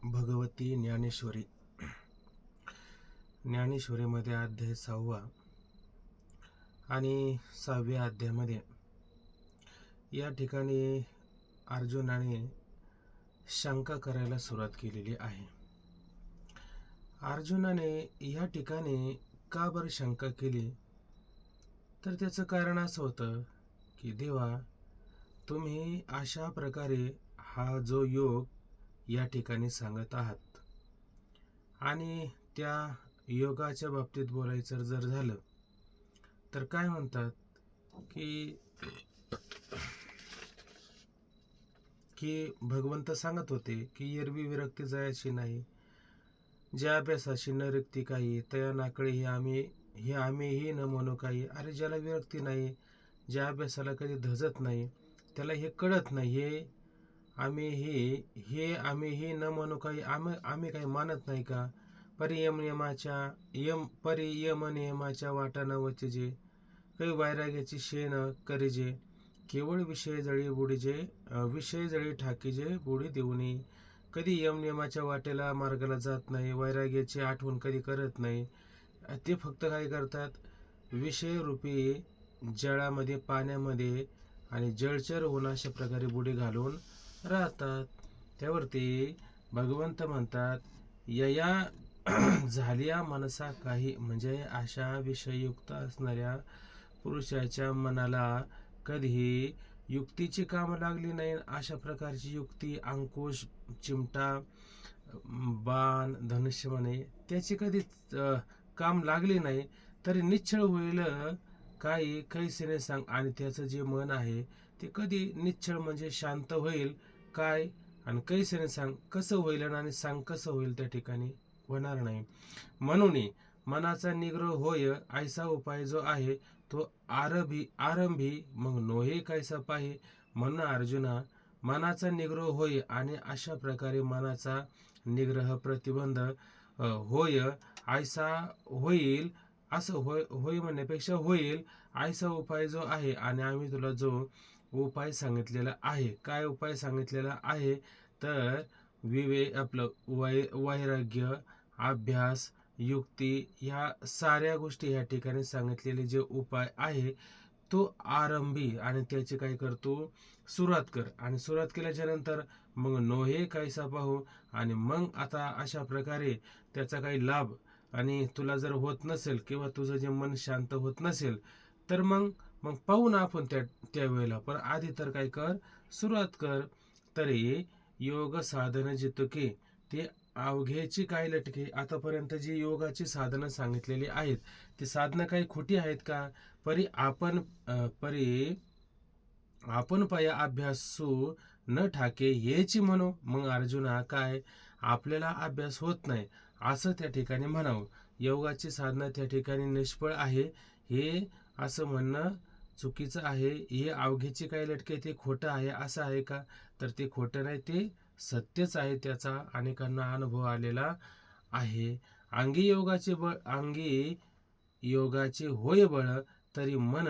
भगवती ज्ञानेश्वरी. ज्ञानेश्वरीमध्ये अध्याय 6 आणि 6व्या अध्यायामध्ये या ठिकाणी अर्जुनाने शंका करायला सुरुवात केलेली आहे. अर्जुनाने या ठिकाणी का बरं शंका केली, तर त्याचं कारण असं होतं की देवा, तुम्ही अशा प्रकारे हा जो योग या ठिकाणी सांगत आहात आणि त्या योगाच्या बाबतीत बोलायचं जर झालं तर काय म्हणतात की भगवंत सांगत होते की एरवी विरक्ती जायची नाही, ज्या अभ्यासाची न रिक्ती काही तया नाकळे हे आम्हीही न म्हणू काही. अरे ज्याला विरक्ती नाही, ज्या अभ्यासाला कधी धजत नाही, त्याला हे कळत नाही. आम्हीही न म्हणू काही. आम्ही काही मानत नाही का? परियम नियमाच्या वाटा न वचिजे, काही वैराग्याची शेण करीजे, केवळ विषय जळी ठाकीजे बुडी देऊनी. कधी यम नियमाच्या वाटेला मार्गाला जात नाही, वैराग्याची आठवण कधी करत नाही. ते फक्त काय करतात, विषय रूपी जळामध्ये, पाण्यामध्ये आणि जळचर होऊन अशा प्रकारे बुडी घालून राहतात. त्यावरती भगवंत म्हणतात, यया झालिया मनसा काही, म्हणजे अशा विषययुक्त असणाऱ्या पुरुषाच्या मनाला कधी युक्तीची काम लागली नाही. अशा प्रकारची युक्ती, अंकुश, चिमटा, बाण, धनुष्य म्हणे, त्याची कधी काम लागली नाही, तरी निश्चळ होईल काही कैसेने सांग. आणि त्याचं जे मन आहे ते कधी निश्चळ म्हणजे शांत होईल काय, आणि कैसेने सांग, कसं होईल आणि सांग कसं होईल, त्या ठिकाणी होणार नाही. म्हणून मनाचा निग्रह होय ऐसा उपाय जो आहे तो आरंभी मग नोहे कैसा पाहे. म्हणून अर्जुना, मनाचा निग्रह होय आणि अशा प्रकारे मनाचा निग्रह प्रतिबंध होय ऐसा होईल, असं होय म्हणण्यापेक्षा होईल ऐसा उपाय जो आहे. आणि आम्ही तुला जो उपाय सांगितलेला आहे, काय उपाय सांगितलेला आहे, तर आपलं वैराग्य, अभ्यास, युक्ती, ह्या साऱ्या गोष्टी या ठिकाणी सांगितलेले जे उपाय आहे तो आरंभी, आणि त्याची काय करतो, सुरुवात कर. आणि सुरुवात केल्याच्या नंतर मग नोहे कैसा पाहू, आणि मग आता अशा प्रकारे त्याचा काही लाभ आणि तुला जर होत नसेल किंवा तुझं जे मन शांत होत नसेल, तर मग पाहू ना आपण त्यावेळेला. पण आधी तर काय कर, सुरुवात कर. तरी योग साधन जितके ते अवघ्याची काय लटके. आतापर्यंत जी योगाची साधनं सांगितलेली आहेत, ती साधनं काही खोटी आहेत का? परी आपण पाया अभ्यासू न ठाके हेची म्हणू. मग अर्जुना, काय आपल्याला अभ्यास होत नाही असं त्या ठिकाणी म्हणावं? योगाची साधना त्या ठिकाणी निष्फळ आहे हे असं म्हणणं चुकीचं आहे. हे अवघ्याची काय लटके ते खोटं आहे असं आहे का? तर ते खोटं नाही, ते सत्यच आहे. त्याचा अनेकांना अनुभव आलेला आहे. अंगी योगाचे होय बळ, तरी मन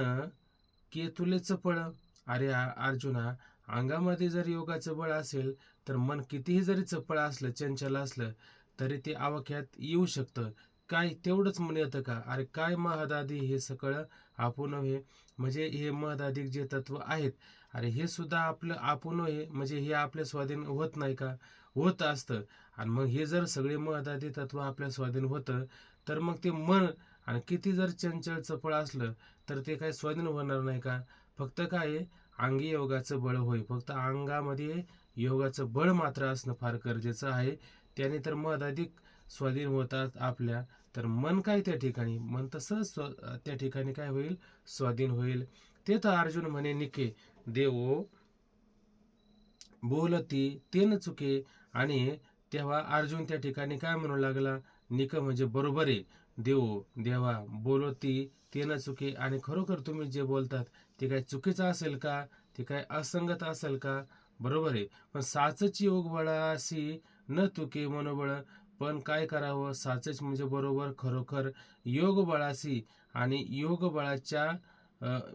केतुले चपळ. अरे अर्जुना, अंगामध्ये जर योगाचं बळ असेल तर मन कितीही जरी चपळ असलं, चंचल असलं, तरी ते आवाक्यात येऊ शकतं. काय तेवढंच मन येतं का? अरे काय महदादी हे सकळ आपण हे, म्हणजे हे महदाधिक जे तत्व आहेत, अरे हे सुद्धा आपलं आपण हे, म्हणजे हे आपल्या स्वाधीन होत नाही का? होत असतं. आणि मग हे जर सगळे महदादी तत्व आपल्या स्वाधीन होतं, तर मग ते मन आणि किती जर चंचल चपळ असलं तर ते काय स्वाधीन होणार नाही का? फक्त काय, अंगी योगाचं बळ होय. फक्त अंगामध्ये योगाचं बळ मात्र असणं फार गरजेचं आहे. त्याने तर महदाधिक स्वाधीन होतात आपल्या. तर मन काय त्या ठिकाणी, मन तसंच त्या ठिकाणी काय होईल, स्वाधीन होईल. ते तर अर्जुन म्हणे निके देवो बोलती ते न चुके. आणि तेव्हा अर्जुन त्या ठिकाणी काय म्हणू लागला, निक म्हणजे बरोबर आहे, देवा बोलती ते न चुके. आणि खरोखर तुम्ही जे बोलतात ते काय चुकीचं असेल का? ते काय असंगत असेल का? बरोबर आहे. पण साचच योग बळासी न तुके मनोबळ. पण काय करावं, साचच म्हणजे बरोबर, खरोखर योग बळासी. आणि योग बळाच्या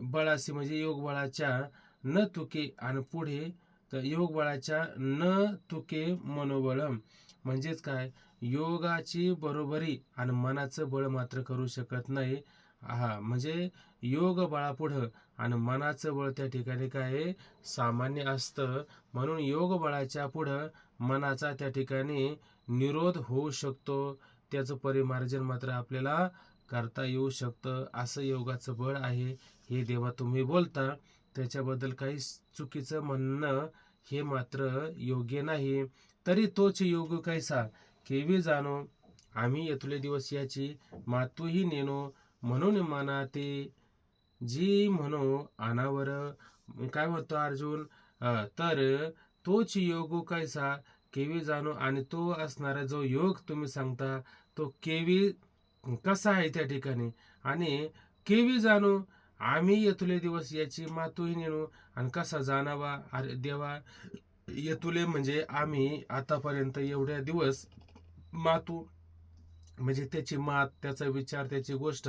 बळासी म्हणजे योग बळाच्या न तुके आणि पुढे तर योग बळाच्या न तुके मनोबळम. म्हणजेच काय, योगाची बरोबरी आणि मनाचं बळ मात्र करू शकत नाही. म्हणजे योग बळापुढं आणि मनाचं बळ त्या ठिकाणी काय सामान्य असतं. म्हणून योग बळाच्या पुढं मनाचा त्या ठिकाणी निरोध होऊ शकतो. त्याचं परिमार्जन मात्र आपल्याला करता येऊ शकतं. असं योगाचं बळ आहे. हे देवा तुम्ही बोलता, त्याच्याबद्दल काही चुकीचं म्हणणं हे मात्र योग्य नाही. तरी तोच योग कैसा केवी जाणो, आम्ही येथले दिवस याची मातूही नेनो. म्हणून मना ते जी म्हणो अनावर. काय म्हणतो अर्जुन, तर तोच योग कैसा केवी जाणो, आणि तो असणारा जो योग तुम्ही सांगता तो केवी कसा आहे त्या ठिकाणी, आणि केवी जाणो आम्ही येथुले दिवस याची मातूही नेणू. आणि कसा जाणावा, अरे देवा, येथुले म्हणजे आम्ही आतापर्यंत एवढ्या दिवस मातू म्हणजे त्याची मात, त्याचा विचार, त्याची गोष्ट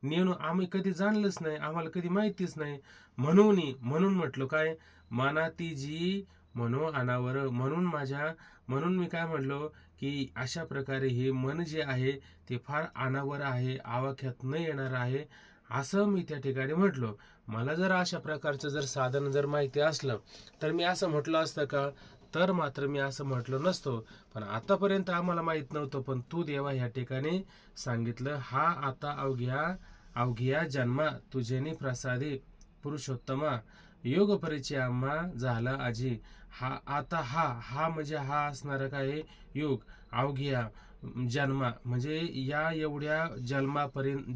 नेणू आम्ही कधी जाणलंच नाही, आम्हाला कधी माहितीच नाही. म्हणून म्हटलं काय, मानाती जी म्हणो अनावर. म्हणून मी काय म्हटलो की अशा प्रकारे हे मन जे आहे ते फार अनावर आहे, आवाक्यात न येणार आहे, असं मी त्या ठिकाणी म्हटलो. मला जर अशा प्रकारचं जर साधन जर माहिती असलं तर मी असं म्हटलं असतं का, तर मात्र मी असं म्हटलो नसतो. पण आतापर्यंत आम्हाला माहित नव्हतं, पण तू देवा ह्या ठिकाणी सांगितलं. हा आता अवघ्या जन्मा तुझेनी प्रसादे पुरुषोत्तमा, योग परिचय आम्हा झाला आजी. हा म्हणजे हा असणारा काय योग, अवघ्या जन्मा म्हणजे या एवढ्या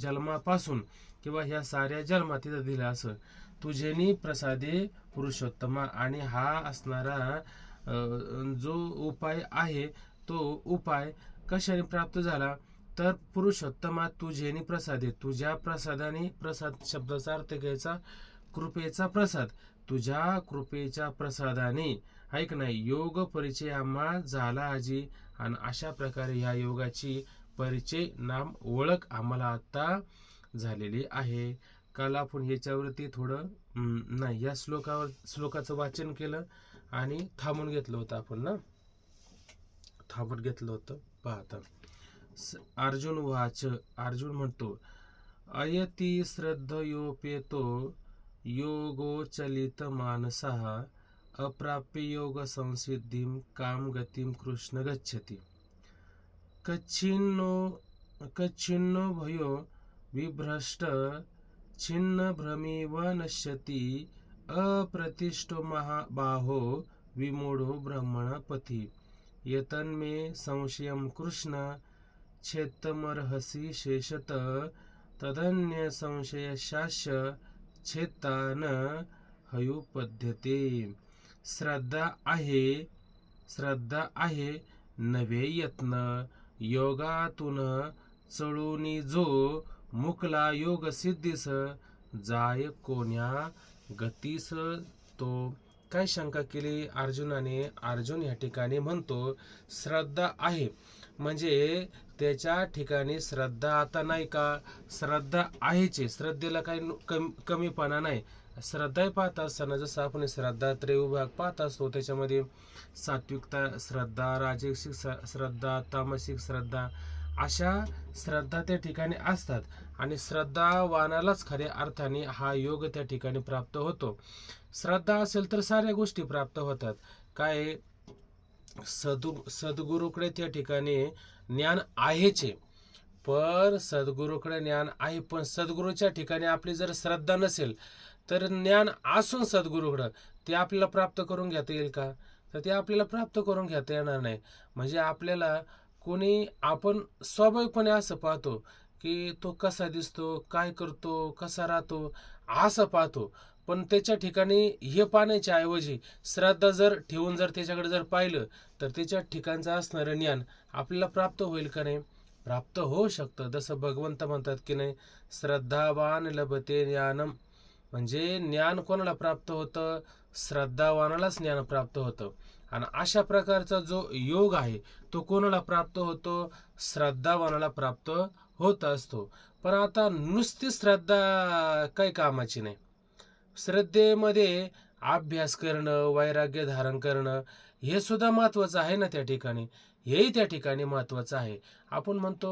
जन्मापासून किंवा ह्या साऱ्या जन्मात तिथं दिलं असं, तुझेनी प्रसादे पुरुषोत्तमा. आणि हा असणारा जो उपाय आहे तो उपाय कशाने प्राप्त झाला, तर पुरुषोत्तमा तुझेनी प्रसादे, तुझ्या प्रसादाने. प्रसाद शब्दाचा अर्थ घ्यायचा कृपेचा प्रसाद, तुझ्या कृपेच्या प्रसादाने ऐक नाही योग परिचय आम्हा झाला आजी. आणि अशा प्रकारे ह्या योगाची परिचय नाम ओळख आम्हाला आता झालेली आहे. काल आपण ह्याच्यावरती थोडं नाही या श्लोकाचं वाचन केलं आणि थांबून घेतलं होतं आपण ना, थांबून घेतलं होतं. पाहता अर्जुन वाच, अर्जुन म्हणतो, अयती श्रद्धयोपेतो योगोचलित मानसा, अप्राप्य योग संसिद्धिम काम गतिम कृष्ण गच्छति. कच्छिन्नो भयो विभ्रष्ट छिन्न भ्रमीव नश्यति, अप्रतिष्ठो महाबाहो विमूढो ब्रह्मणपथि. यतन्मे संशयं कृष्ण छेत्तमर्हसि शेषत, तदन्य संशयशास्य छेत्ता न हयुपद्यते. श्रद्धा आहे नवे यत्न, योगातून चळूनी जो मुकला योग सिद्धीस, जाय कोण्या गतीस तो. काय शंका केली अर्जुनाने. अर्जुन या ठिकाणी म्हणतो श्रद्धा आहे, म्हणजे त्याच्या ठिकाणी श्रद्धा आता नाही का, श्रद्धा आहेच, श्रद्धेला काही कमीपणा नाही. श्रद्धा पाहत असताना जसं आपण श्रद्धा त्रयविभाग पाहत असतो, त्याच्यामध्ये सात्विकता श्रद्धा, राजसिक श्रद्धा, तामसिक श्रद्धा, अशा श्रद्धा त्या ठिकाणी असतात. आणि श्रद्धावानालाच खऱ्या अर्थाने हा योग त्या ठिकाणी प्राप्त होतो. श्रद्धा असेल तर साऱ्या गोष्टी प्राप्त होतात. काय सद्गुरूकडे त्या ठिकाणी ज्ञान आहेच, पण सद्गुरूकडे ज्ञान आहे, पण सद्गुरूच्या ठिकाणी आपली जर श्रद्धा नसेल तर ज्ञान असून सद्गुरूकडं ते आपल्याला प्राप्त करून घेता येईल का, तर ते आपल्याला प्राप्त करून घेता येणार नाही. म्हणजे आपल्याला आपण स्वाभाविकपणे असं पाहतो की तो कसा दिसतो, काय करतो, कसा राहतो, असं पाहतो. पण त्याच्या ठिकाणी हे पाहण्याच्या ऐवजी श्रद्धा जर ठेवून जर त्याच्याकडे जर पाहिलं तर त्याच्या ठिकाणचं असणारं ज्ञान आपल्याला प्राप्त होईल का नाही, प्राप्त होऊ शकतं. जसं भगवंत म्हणतात की नाही, श्रद्धावान लभते ज्ञानम. म्हणजे ज्ञान कोणाला प्राप्त होतं, श्रद्धावानालाच ज्ञान प्राप्त होतं. आणि अशा प्रकारचा जो योग आहे तो कोणाला प्राप्त होतो, श्रद्धावानाला प्राप्त होत असतो. पण आता नुसती श्रद्धा काही कामाची नाही. श्रद्धेमध्ये अभ्यास करणं, वैराग्य धारण करणं हे सुद्धा महत्त्वाचं आहे ना त्या ठिकाणी. हेही त्या ठिकाणी महत्त्वाचं आहे. आपण म्हणतो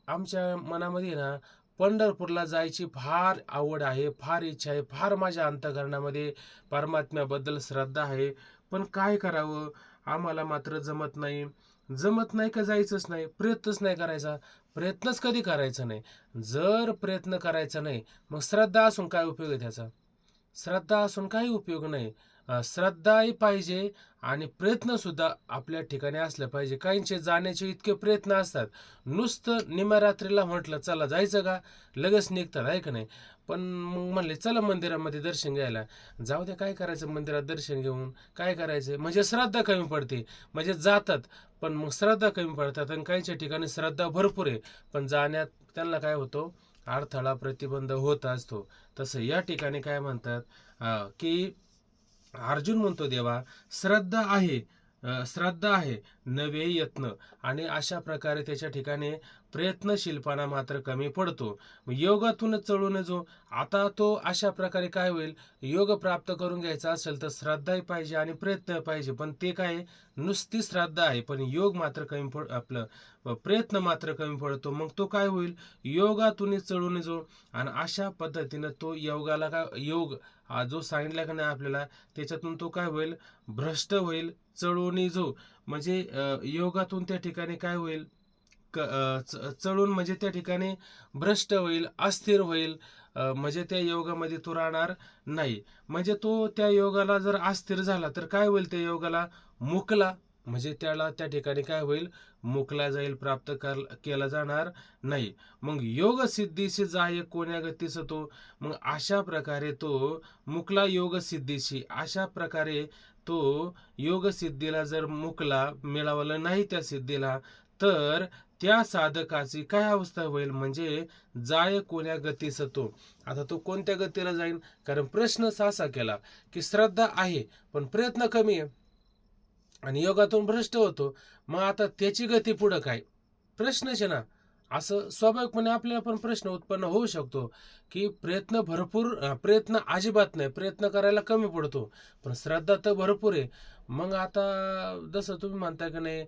आमच्या मनामध्ये ना पंढरपूरला जायची फार आवड आहे, फार इच्छा आहे, फार माझ्या अंतःकरणामध्ये परमात्म्याबद्दल श्रद्धा आहे. पण काय करावं? आम्हाला मात्र जमत नाही. जमत नाही का जायचंच नाही, प्रयत्नच नाही करायचा. प्रयत्नच कधी करायचा नाही. जर प्रयत्न करायचा नाही, मग श्रद्धा असून काय उपयोग आहे त्याचा? श्रद्धा असून काही उपयोग नाही. श्रद्धाही पाहिजे आणि प्रयत्न सुद्धा आपल्या ठिकाणी असले पाहिजे. काहींचे जाण्याचे इतके प्रयत्न असतात. नुसतं निम्या रात्रीला म्हटलं चला जायचं का, लगेच निघतात आहे का नाही. पण मग म्हणले चला मंदिरामध्ये दर्शन घ्यायला. जाऊ द्या काय करायचं मंदिरात दर्शन घेऊन, काय करायचं म्हणजे श्रद्धा कमी पडते. म्हणजे जातात पण मग श्रद्धा कमी पडतात. आणि काहींच्या ठिकाणी श्रद्धा भरपूर आहे पण जाण्यात त्यांना काय होतो, अडथळा प्रतिबंध होत असतो. तसं या ठिकाणी काय म्हणतात की अर्जुन म्हणतो देवा श्रद्धा आहे, श्रद्धा आहे नवे यत्न. आणि अशा प्रकारे त्याच्या ठिकाणी प्रयत्नशीलपणा मात्र कमी पडतो. योगातूनच चढून जो आता तो अशा प्रकारे काय होईल, योग प्राप्त करून घ्यायचा असेल तर श्रद्धाही पाहिजे आणि प्रयत्न पाहिजे. पण ते काय नुसती श्रद्धा आहे पण योग मात्र कमी आपलं प्रयत्न मात्र कमी पडतो. मग तो काय होईल, योगातून चढून जो आणि अशा पद्धतीनं तो योगाला काय योग हा जो सांगितला का नाही आपल्याला, त्याच्यातून तो काय होईल, भ्रष्ट होईल. चढून जो म्हणजे योगातून त्या ठिकाणी काय होईल, चढून म्हणजे त्या ठिकाणी भ्रष्ट होईल, अस्थिर होईल. म्हणजे त्या योगामध्ये तो राहणार नाही. म्हणजे तो त्या योगाला जर अस्थिर झाला तर काय होईल, त्या योगाला मुकला. म्हणजे त्याला त्या ठिकाणी काय होईल, मुकला जाईल, प्राप्त केला जाणार नाही. मग योग सिद्धीशी जाय कोण्या गतीस तो. मग अशा प्रकारे तो मुकला योग सिद्धीशी. अशा प्रकारे तो योग सिद्धीला जर मुकला, मिळवलं नाही त्या सिद्धीला, तर त्या साधकाची काय अवस्था होईल, म्हणजे जाय कोण्या गतीस तो. आता तो कोणत्या गतीला जाईल, कारण प्रश्नच असा केला की श्रद्धा आहे पण प्रयत्न कमी आहे आणि योगातून भ्रष्ट होतो. मग आता त्याची गती पुढं काय, प्रश्नच आहे ना. असं स्वाभाविकपणे आपल्याला पण प्रश्न उत्पन्न होऊ शकतो की प्रयत्न भरपूर, प्रयत्न अजिबात नाही, प्रयत्न करायला कमी पडतो पण श्रद्धा तर भरपूर आहे. मग आता जसं तुम्ही म्हणता की नाही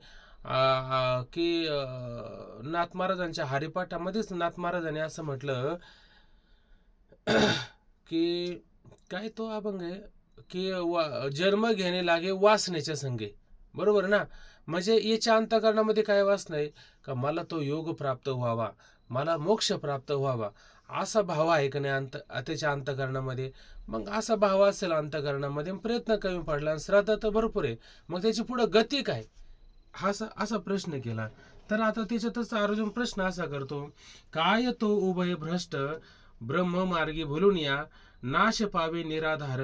की नाथ महाराजांच्या हरिपाठामध्येच नाथ महाराजांनी असं म्हटलं की काय तो अभंग आहे की जन्म घेणे लागे वासनेच्या संगे. बरोबर ना. म्हणजे याच्या अंतःकरणामध्ये काय वास नाही का मला तो योग प्राप्त व्हावा, मला मोक्ष प्राप्त व्हावा, असा भाव आहे का नाही त्याच्या अंतःकरणामध्ये. मग असा भाव असेल अंतःकरणामध्ये, प्रयत्न कमी पडला आणि श्रद्धा तर भरपूर आहे, मग त्याची पुढे गती काय, हा असा प्रश्न केला. तर आता त्याच्यातच अर्जुन प्रश्न असा करतो, काय तो उभय भ्रष्ट ब्रह्म मार्गी भुलून या, नाश पावे निराधार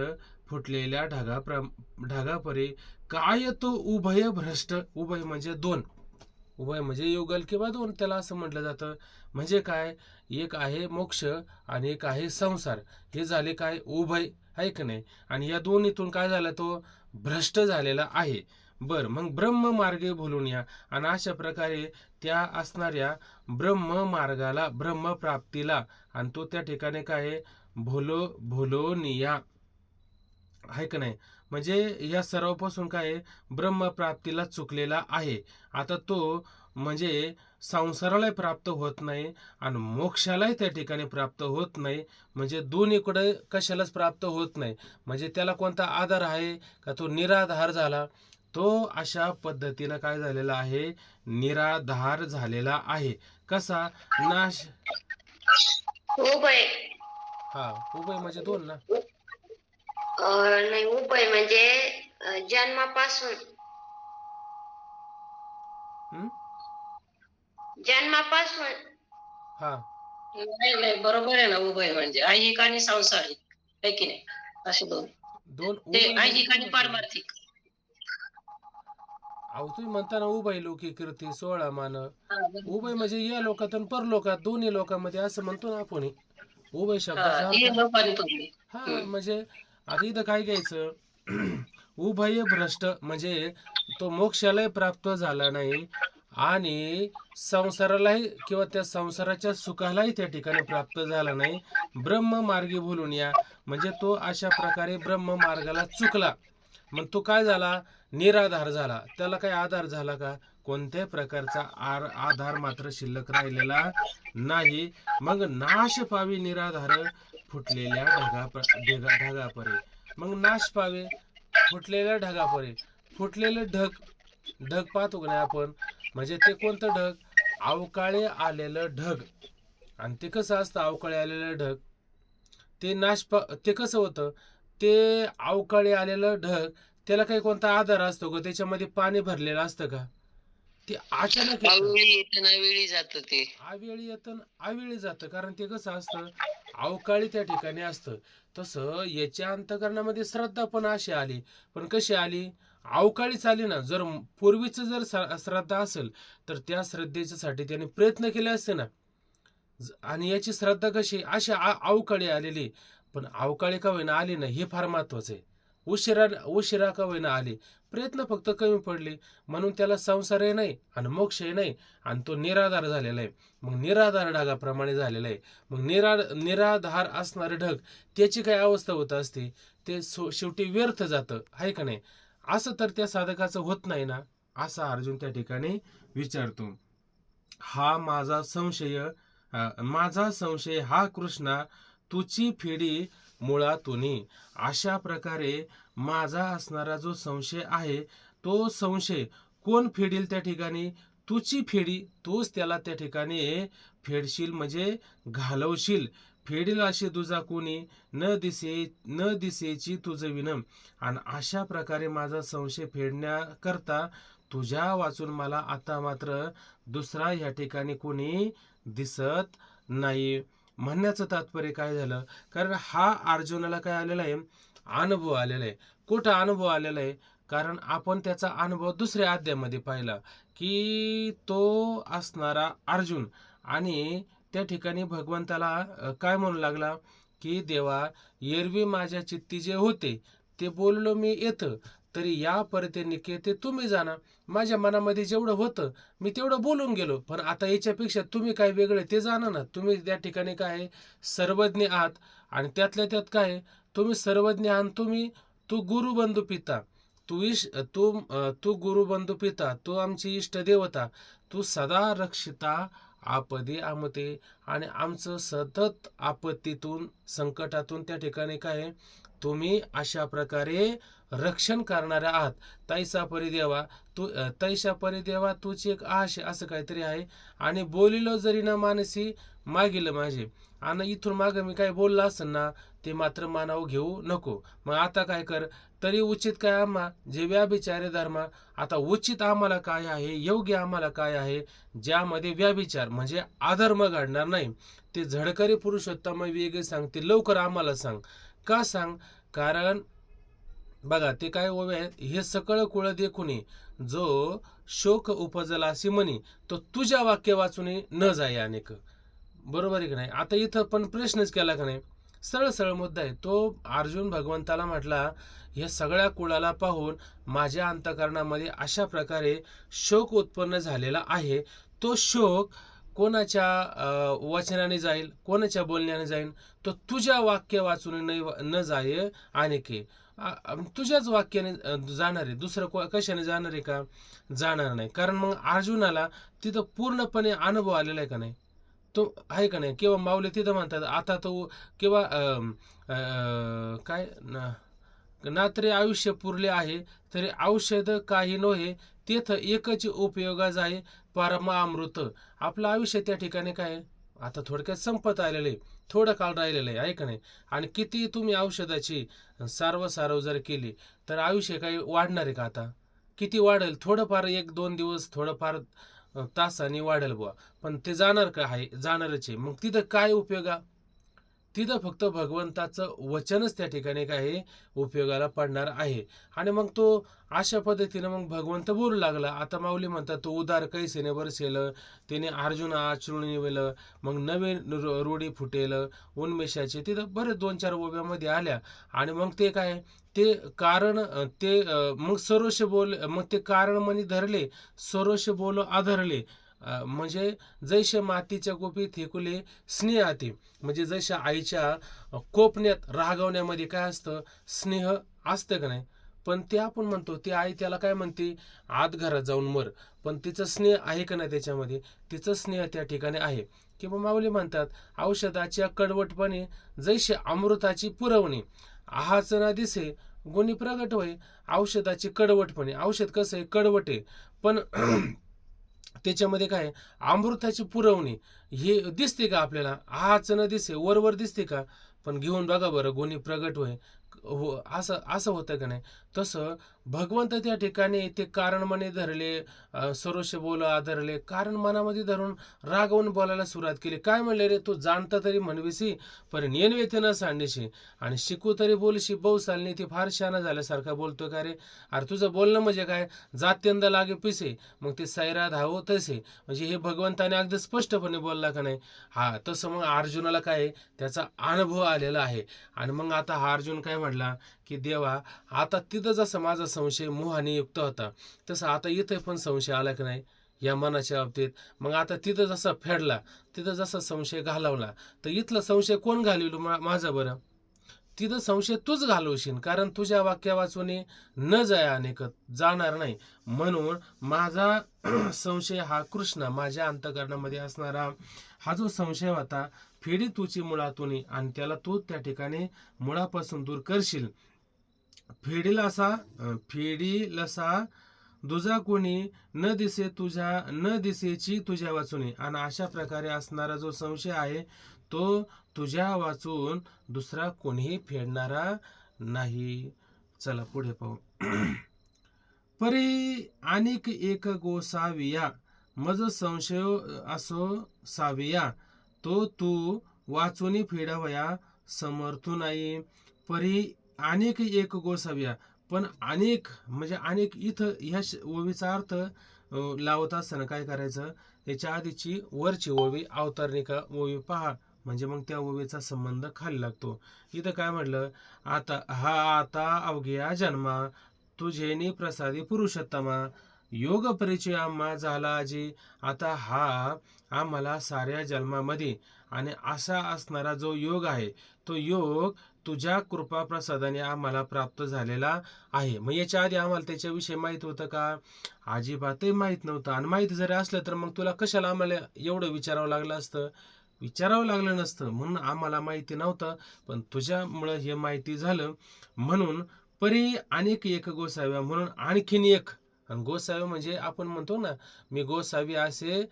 फुटलेल्या ढगापरे. काय तो उभय भ्रष्ट, उभय म्हणजे दोन, उभय म्हणजे युगल किंवा दोन, त्याला असं म्हटलं जातं. म्हणजे काय, एक आहे मोक्ष आणि एक आहे संसार. हे झाले काय उभय, आहे का नाही. आणि या दोन्हीतून काय झालं, तो भ्रष्ट झालेला आहे. बर, मग ब्रह्म मार्गे भुलून या. आणि अशा प्रकारे त्या असणाऱ्या ब्रह्म मार्गाला, ब्रह्म प्राप्तीला, आणि तो त्या ठिकाणी काय भुलोनिया, आहे का नाही. म्हणजे या सर्वापासून काय ब्रह्मप्राप्तीला चुकलेला आहे. आता तो म्हणजे संसारालाही प्राप्त होत नाही आणि मोक्षालाही त्या ठिकाणी प्राप्त होत नाही. म्हणजे दोन्हीकडे कशालाच प्राप्त होत नाही. म्हणजे त्याला कोणता आधार आहे का, तो निराधार झाला. तो अशा पद्धतीनं काय झालेला आहे, निराधार झालेला आहे. कसा नाश, उभय, हा उभय म्हणजे दोन ना. नाही उभय म्हणजे जन्मापासून, जन्मापासून. हा नाही नाही बरोबर आहे ना, उभय म्हणजे ऐहिक आणि सांसारिक, आहे की नाही, असे दोन. दोन ते उभय म्हणजे ऐहिक आणि दोनच आहे. पारमार्थिक. अहो तुम्ही म्हणता ना उभय लोकी कीर्ती 16 मान. हा, बरोबर. उभय म्हणजे या लोकात आणि परलोकात, दोन्ही लोकांमध्ये असं म्हणतो ना आपण. उभय शब्दाचा हा, हे अर्थ लोकांनी तुम्ही. हा म्हणजे आता इथं काय घ्यायचं उभय भ्रष्ट म्हणजे तो मोक्षालय प्राप्त झाला नाही आणि संसारालाही किंवा त्या संसाराच्या सुखालाही त्या ठिकाणी प्राप्त झाला नाही. ब्रह्ममार्गी भुलून या म्हणजे तो अशा प्रकारे ब्रह्ममार्गाला चुकला. मग तो काय झाला? निराधार झाला. त्याला काही आधार झाला का? कोणत्याही प्रकारचा आधार मात्र शिल्लक राहिलेला नाही. मग नाश पावी निराधार फुटलेल्या ढगापरे. मग नाश पावे फुटलेल्या ढगापरे. फुटलेले ढग, ढग पाहतो का नाही आपण? म्हणजे ते कोणतं ढग? अवकाळी आलेलं ढग. आणि ते कसं असतं अवकाळी आलेलं ढग? ते कसं होतं? ते अवकाळी आलेलं ढग, त्याला काही कोणता आधार असतो का? त्याच्यामध्ये पाणी भरलेलं असतं का? ते अचानक येतं. अवेळी येतं अवेळी जातं ते. अवेळी येतं अवेळी जातं. कारण ते कसं असतं अवकाळी त्या ठिकाणी असतं. तसं याच्या अंतःकरणामध्ये श्रद्धा पण अशी आली. पण कशी आली? अवकाळीच आली ना. जर पूर्वीच जर श्रद्धा असेल तर त्या श्रद्धेच्यासाठी त्याने प्रयत्न केले असते ना. आणि याची श्रद्धा कशी? अशी अवकाळी आलेली. पण अवकाळी का होईना आली ना, हे फार महत्वाचं आहे. उशिरा का होईना आली, प्रयत्न फक्त कमी पडले, म्हणून त्याला संसारही नाही आणि मोक्षही नाही आणि तो निराधार झालेला आहे. मग निराधार ढगाप्रमाणे झालेला आहे. मग निराधार असणारे ढग त्याची काय अवस्था होत असते? ते शेवटी व्यर्थ जातं, आहे का नाही? असं तर त्या साधकाचं होत नाही ना, असा अर्जुन त्या ठिकाणी विचारतो. हा माझा संशय हा कृष्णा तुची फेडी मुळातुनी. अशा प्रकारे माझा असणारा जो संशय आहे तो संशय कोण फेडील त्या ठिकाणी? तुची फेडी, तूच त्याला त्या ठिकाणी फेडशील म्हणजे घालवशील. फेडील अशी तुझा कोणी न दिसेची तुझं विनम. आणि अशा प्रकारे माझा संशय फेडण्याकरता तुझ्या वाचून मला आता मात्र दुसरा या ठिकाणी कोणी दिसत नाही. म्हणण्याचं तात्पर्य काय झालं? कारण हा अर्जुनाला काय आलेला आहे? अनुभव आलेला आहे. कुठं अनुभव आलेला आहे? कारण आपण त्याचा अनुभव दुसऱ्या अध्यायामध्ये पाहिला की तो असणारा अर्जुन आणि त्या ठिकाणी भगवंताला काय म्हणू लागला की देवा, एरवी माझ्या चित्ती जे होते ते बोललो मी येतं, तरी या परते निकेते तुम्ही जाणा. माझ्या मनामध्ये जेवढं होतं मी तेवढं बोलून गेलो, पण आता याच्यापेक्षा तुम्ही काय वेगळे ते जाणा ना. तुम्ही त्या ठिकाणी काय सर्वज्ञ आहात आणि त्यातल्या त्यात काय तुम्ही सर्वज्ञ आहात. तू गुरुबंधू पिता, तू गुरुबंधू पिता, तू आमची इष्ट देवता, तू सदा रक्षिता आपदे आमते. आणि आमचं सतत आपत्तीतून संकटातून त्या ठिकाणी काय तुम्ही अशा प्रकारे रक्षण करणारे आहात. तैसा परिदेवा तूच एक आश, असं काहीतरी आहे. आणि बोलिलो जरी ना मानसी मागील माझे. आणि इथून मागं मी काय बोलला असेल ना ते मात्र मानावं घेऊ नको. मग आता काय कर? तरी उचित काय आम्हा जे व्याभिचारे धर्म. आता उचित आम्हाला काय आहे, योग्य आम्हाला काय आहे, ज्यामध्ये व्याभिचार म्हणजे अधर्म घडणार नाही, ते झडकरी पुरुषोत्तम वेगळे सांगते. लवकर आम्हाला सांग. का सांग? कारण बघा ते काय ओवे आहेत, हे सकळ कुळ देखुनी जो शोक उपजला अशी म्हणी, तो तुझ्या वाक्य वाचून न जाय अनेक. बरोबर आहे की नाही? आता इथं पण प्रश्नच केला का नाही? सरळ मुद्दा आहे तो. अर्जुन भगवंताला म्हटला हे सगळ्या कुळाला पाहून माझ्या अंतःकरणामध्ये अशा प्रकारे शोक उत्पन्न झालेला आहे. तो शोक कोणाच्या वचनाने जाईल, कोणाच्या बोलण्याने जाईल? तो तुझ्या वाक्य वाचून न जाय अनेके. तुझ्याच वाक्याने जाणार आहे. दुसरं कशाने जाणार आहे का? जाणार नाही. कारण मग अर्जुनाला तिथं पूर्णपणे अनुभव आलेला आहे का नाही? तो आहे का नाही? किंवा माऊली तिथं म्हणतात आता तो किंवा काय ना तरी आयुष्य पुरले आहे तरी औषध काही नव्हे, तेथ एकच उपयोगा जाय परमामृत. आपलं आयुष्य त्या ठिकाणी काय आता थोडक्यात संपत आलेलं आहे. थोडं काळ राहिलेलं आहे का नाही? आणि किती तुम्ही औषधाची सारव जर केली तर आयुष्य काही वाढणार आहे का? आता किती वाढेल? थोडंफार 1-2 दिवस थोडंफार तासाने वाढेल बुवा, पण ते जाणार का? आहे जाणारच आहे. मग तिथं काय उपयोगा? तिथं फक्त भगवंताचं वचनच त्या ठिकाणी काय आहे उपयोगाला पडणार आहे. आणि मग तो अशा पद्धतीनं मग भगवंत बोलू लागला. आता माऊली म्हणतात तो उदार कैसेने बरसेल, त्याने अर्जुन आचरून निवेलं, मग नवीन रूढी फुटेल उन्मेषाचे. तिथं बरेच 2-4 ओव्यामध्ये आल्या. आणि मग ते काय ते कारण मग सरोष बोल, मग ते कारण म्हणे धरले, सरोष बोल आधरले. म्हणजे जैसे मातीच्या कोपी थेकुले स्नेह आती. म्हणजे जशा आईच्या कोपण्यात रागवण्यामध्ये काय असतं, स्नेह असतं का नाही. पण ते आपण म्हणतो ती आई त्याला काय म्हणते, आत घरात जाऊन मर. पण तिचं स्नेह आहे का नाही त्याच्यामध्ये, तिचं स्नेह त्या ठिकाणी आहे. किंवा माऊली म्हणतात औषधाच्या कडवटपणे जैसे अमृताची पुरवणी, आहाच ना दिसे गुणी प्रगट होय. औषधाची कडवटपणे, औषध कसं आहे कडवट आहे, पण त्याच्यामध्ये काय अमृताची पुरवणी हे दिसते का आपल्याला, आहाच न दिसे वरवर दिसते का, पण घेऊन बघा बरं गुणी प्रगट होय. हो, असं असं होतं का नाही. तसं भगवंत त्या ठिकाणी ते कारण मने धरले, सरोष बोल आधरले, कारण मनामध्ये धरून रागवून बोलायला सुरुवात केली. काय म्हणले रे, तू जाणता तरी म्हणविसी पण नेनवेते न सांडीशी, आणि शिकू तरी बोलशी बहु सालनी. ती फार शहाणा झाल्यासारखा बोलतो का रे, अरे तुझं बोलणं म्हणजे काय, जात्यंद लागे पिसे मग ते सैरा धावो तसे. म्हणजे हे भगवंताने अगदी स्पष्टपणे बोलला का नाही. हा, तसं मग अर्जुनाला काय त्याचा अनुभव आलेला आहे. आणि मग आता हा अर्जुन काय म्हटला की देवा, आता तिथं जसं माझा संशय मोहाने युक्त होता, तसं आता इथं पण संशय आला की नाही या मनाच्या बाबतीत. मग आता तिथं जसा फेडला, तिथं जसा संशय घालवला, तर इथला संशय कोण घालवलो माझा बरं, तिथं संशय तूच घालवशील. कारण तुझ्या वाक्या वाचून न जया अनेकत जाणार नाही. म्हणून माझा संशय हा कृष्ण, माझ्या अंतःकरणामध्ये असणारा हा जो संशय होता, फेडी तुची मुळातून, आणि त्याला तू त्या ठिकाणी मुळापासून दूर करशील. फेडील असा दुजा कोणी न दिसेची तुझ्या वाचून. आणि अशा प्रकारे असणारा जो संशय आहे तो तुझ्या वाचून दुसरा कोणीही फेडणारा नाही. चला पुढे पाहू. परी अनेक एक गोसाविया, मज संशय असो साविया, तो तू वाचून फेडावया समर्थू नाही. परी अनेक एक गोसाविया, पण अनेक म्हणजे अनेक, इथं ह्या ओवीचा अर्थ लावत असताना काय करायचं, याच्या आधीची वरची ओवी अवतारणिका ओवी पहा, म्हणजे मग त्या ओवीचा संबंध खाली लागतो. इथं काय म्हटलं, आता अवघ्या जन्मा तुझेनी प्रसादी पुरुषोत्तमा, योग परिचय आम्हा झाला आजी. आता हा आम्हाला साऱ्या जन्मामध्ये आणि असा असणारा जो योग आहे, तो योग तुझ्या कृपा प्रसादाने आम्हाला प्राप्त झालेला आहे. मग याच्या आधी आम्हाला त्याच्याविषयी माहित होतं का, अजिबातही माहित नव्हतं. आणि माहित जरी असलं तर मग तुला कशाला आम्हाला एवढं विचारावं लागलं असतं, विचारावं लागलं नसतं. म्हणून आम्हाला माहिती नव्हतं, पण तुझ्यामुळं हे माहिती झालं. म्हणून परी अनेक एक गोसाव्या, म्हणून आणखीन एक. आणि गोसाव्या म्हणजे आपण म्हणतो ना, मी गोसावी असे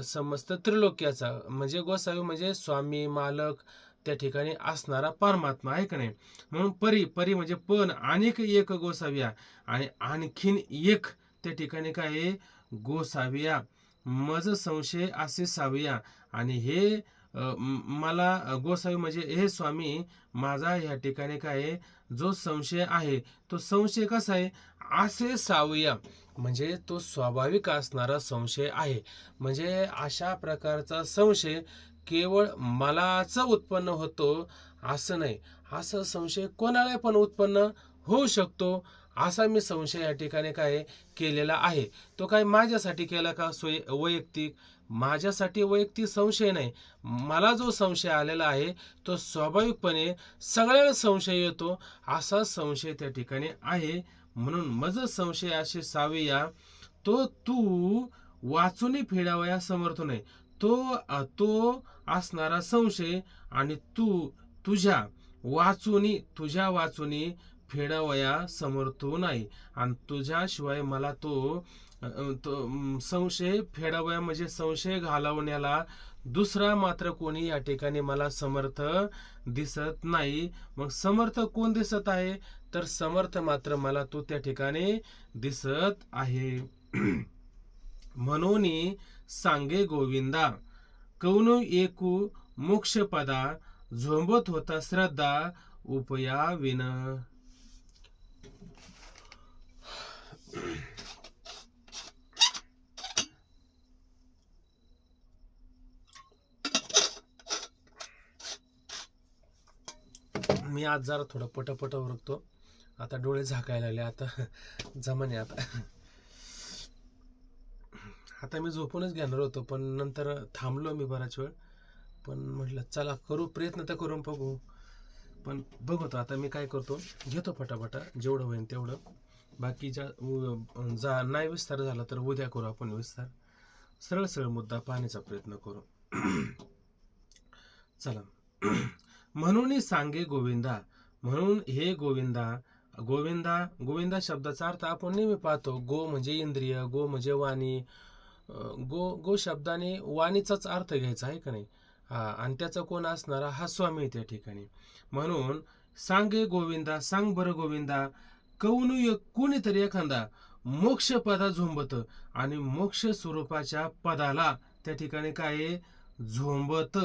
समजतं त्रिलोक्याचा. म्हणजे गोसावी म्हणजे स्वामी मालक त्या ठिकाणी असणारा परमात्मा आहे का नाही. म्हणून परी म्हणजे पण, अनेक एक गोसाव्या, आणि आणखीन एक त्या ठिकाणी काय गोसाविया, मज संशय असे साविया. आणि हे मला गोसावी म्हणजे हे स्वामी, माझा ह्या ठिकाणी काय जो संशय आहे, तो संशय कसा आहे असे सावया, म्हणजे तो स्वाभाविक असणारा संशय आहे. म्हणजे अशा प्रकारचा संशय केवळ मलाच उत्पन्न होतो असं नाही, असं संशय कोणाला पण उत्पन्न होऊ शकतो. असा मी संशय या ठिकाणी काय केलेला आहे. तो काय माझ्यासाठी केला का वैयक्तिक, माझ्यासाठी वैयक्तिक संशय नाही. मला जो संशय आलेला आहे तो स्वाभाविकपणे सगळ्याला संशय येतो, असा संशय त्या ठिकाणी आहे. म्हणून मज संशय असे सावेया, तो तू वाचून फेडावया समर्थ नाही. तो असणारा संशय आणि तुझ्या वाचून फेडावया समर्थो नाही. आणि तुझ्याशिवाय मला तो संशय फेडावया म्हणजे संशय घालवण्याला दुसरा मात्र कोणी या ठिकाणी मला समर्थ दिसत नाही. मग समर्थ कोण दिसत आहे, तर समर्थ मात्र मला तो त्या ठिकाणी दिसत आहे. म्हणून सांगे गोविंदा, कौन एकू मोक्षपदा झोंबत होता श्रद्धा उपया विन. मी आज जरा थोडं पटपट उरकतो, आता डोळे झाकायला लागले, आता जमाने आता मी झोपूनच घेणार होतो, पण नंतर थांबलो मी बराच वेळ, पण म्हटलं चला करू प्रयत्न तर करून बघू. पण बघतो आता मी काय करतो, घेतो फटाफटा जेवढं होईल तेवढं. बाकीच्या नाही विस्तार झाला तर उद्या करू आपण विस्तार. सरळ सरळ मुद्दा पाहण्याचा प्रयत्न करू. चला. म्हणून सांगे गोविंदा, म्हणून हे गोविंदा. गोविंदा शब्दाचा अर्थ आपण नेहमी पाहतो. गो म्हणजे इंद्रिय, गो म्हणजे वाणी. गो शब्दाने वाणीचाच अर्थ घ्यायचा आहे का नाही. आणि त्याचा कोण असणारा हा स्वामी त्या ठिकाणी. म्हणून सांगे गोविंदा, सांग बरं गोविंदा, कोणीतरी एखादा मोक्ष पदा झोंबत, आणि मोक्ष स्वरूपाच्या पदाला त्या ठिकाणी काय झोंबत.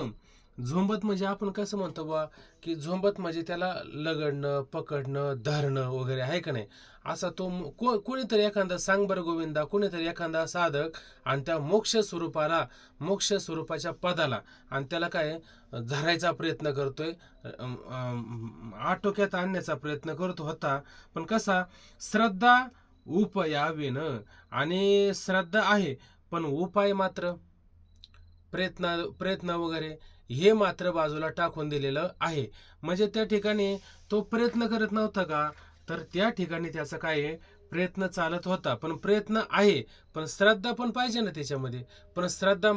झोंबत म्हणजे आपण कसं म्हणतो बा की झोंबत म्हणजे त्याला लगडणं, पकडणं, धरणं वगैरे आहे का नाही. असा तो कोणीतरी एखादा, सांग बरं गोविंदा, कोणीतरी एखादा साधक आणि त्या मोक्ष स्वरूपाच्या पदाला आणि त्याला काय धरायचा प्रयत्न करतोय, आटोक्यात आणण्याचा प्रयत्न करतो होता. पण कसा, श्रद्धा उपयावेन. आणि श्रद्धा आहे पण उपाय मात्र प्रयत्न वगैरे हे मात्र बाजूला टाकून दिलेलं आहे. म्हणजे त्या ठिकाणी तो प्रयत्न करत नव्हता का, तर त्या ठिकाणी त्याचा काय प्रयत्न चालत होता. पण प्रयत्न आहे, पण श्रद्धा पण पाहिजे ना त्याच्यामध्ये. पण श्रद्धा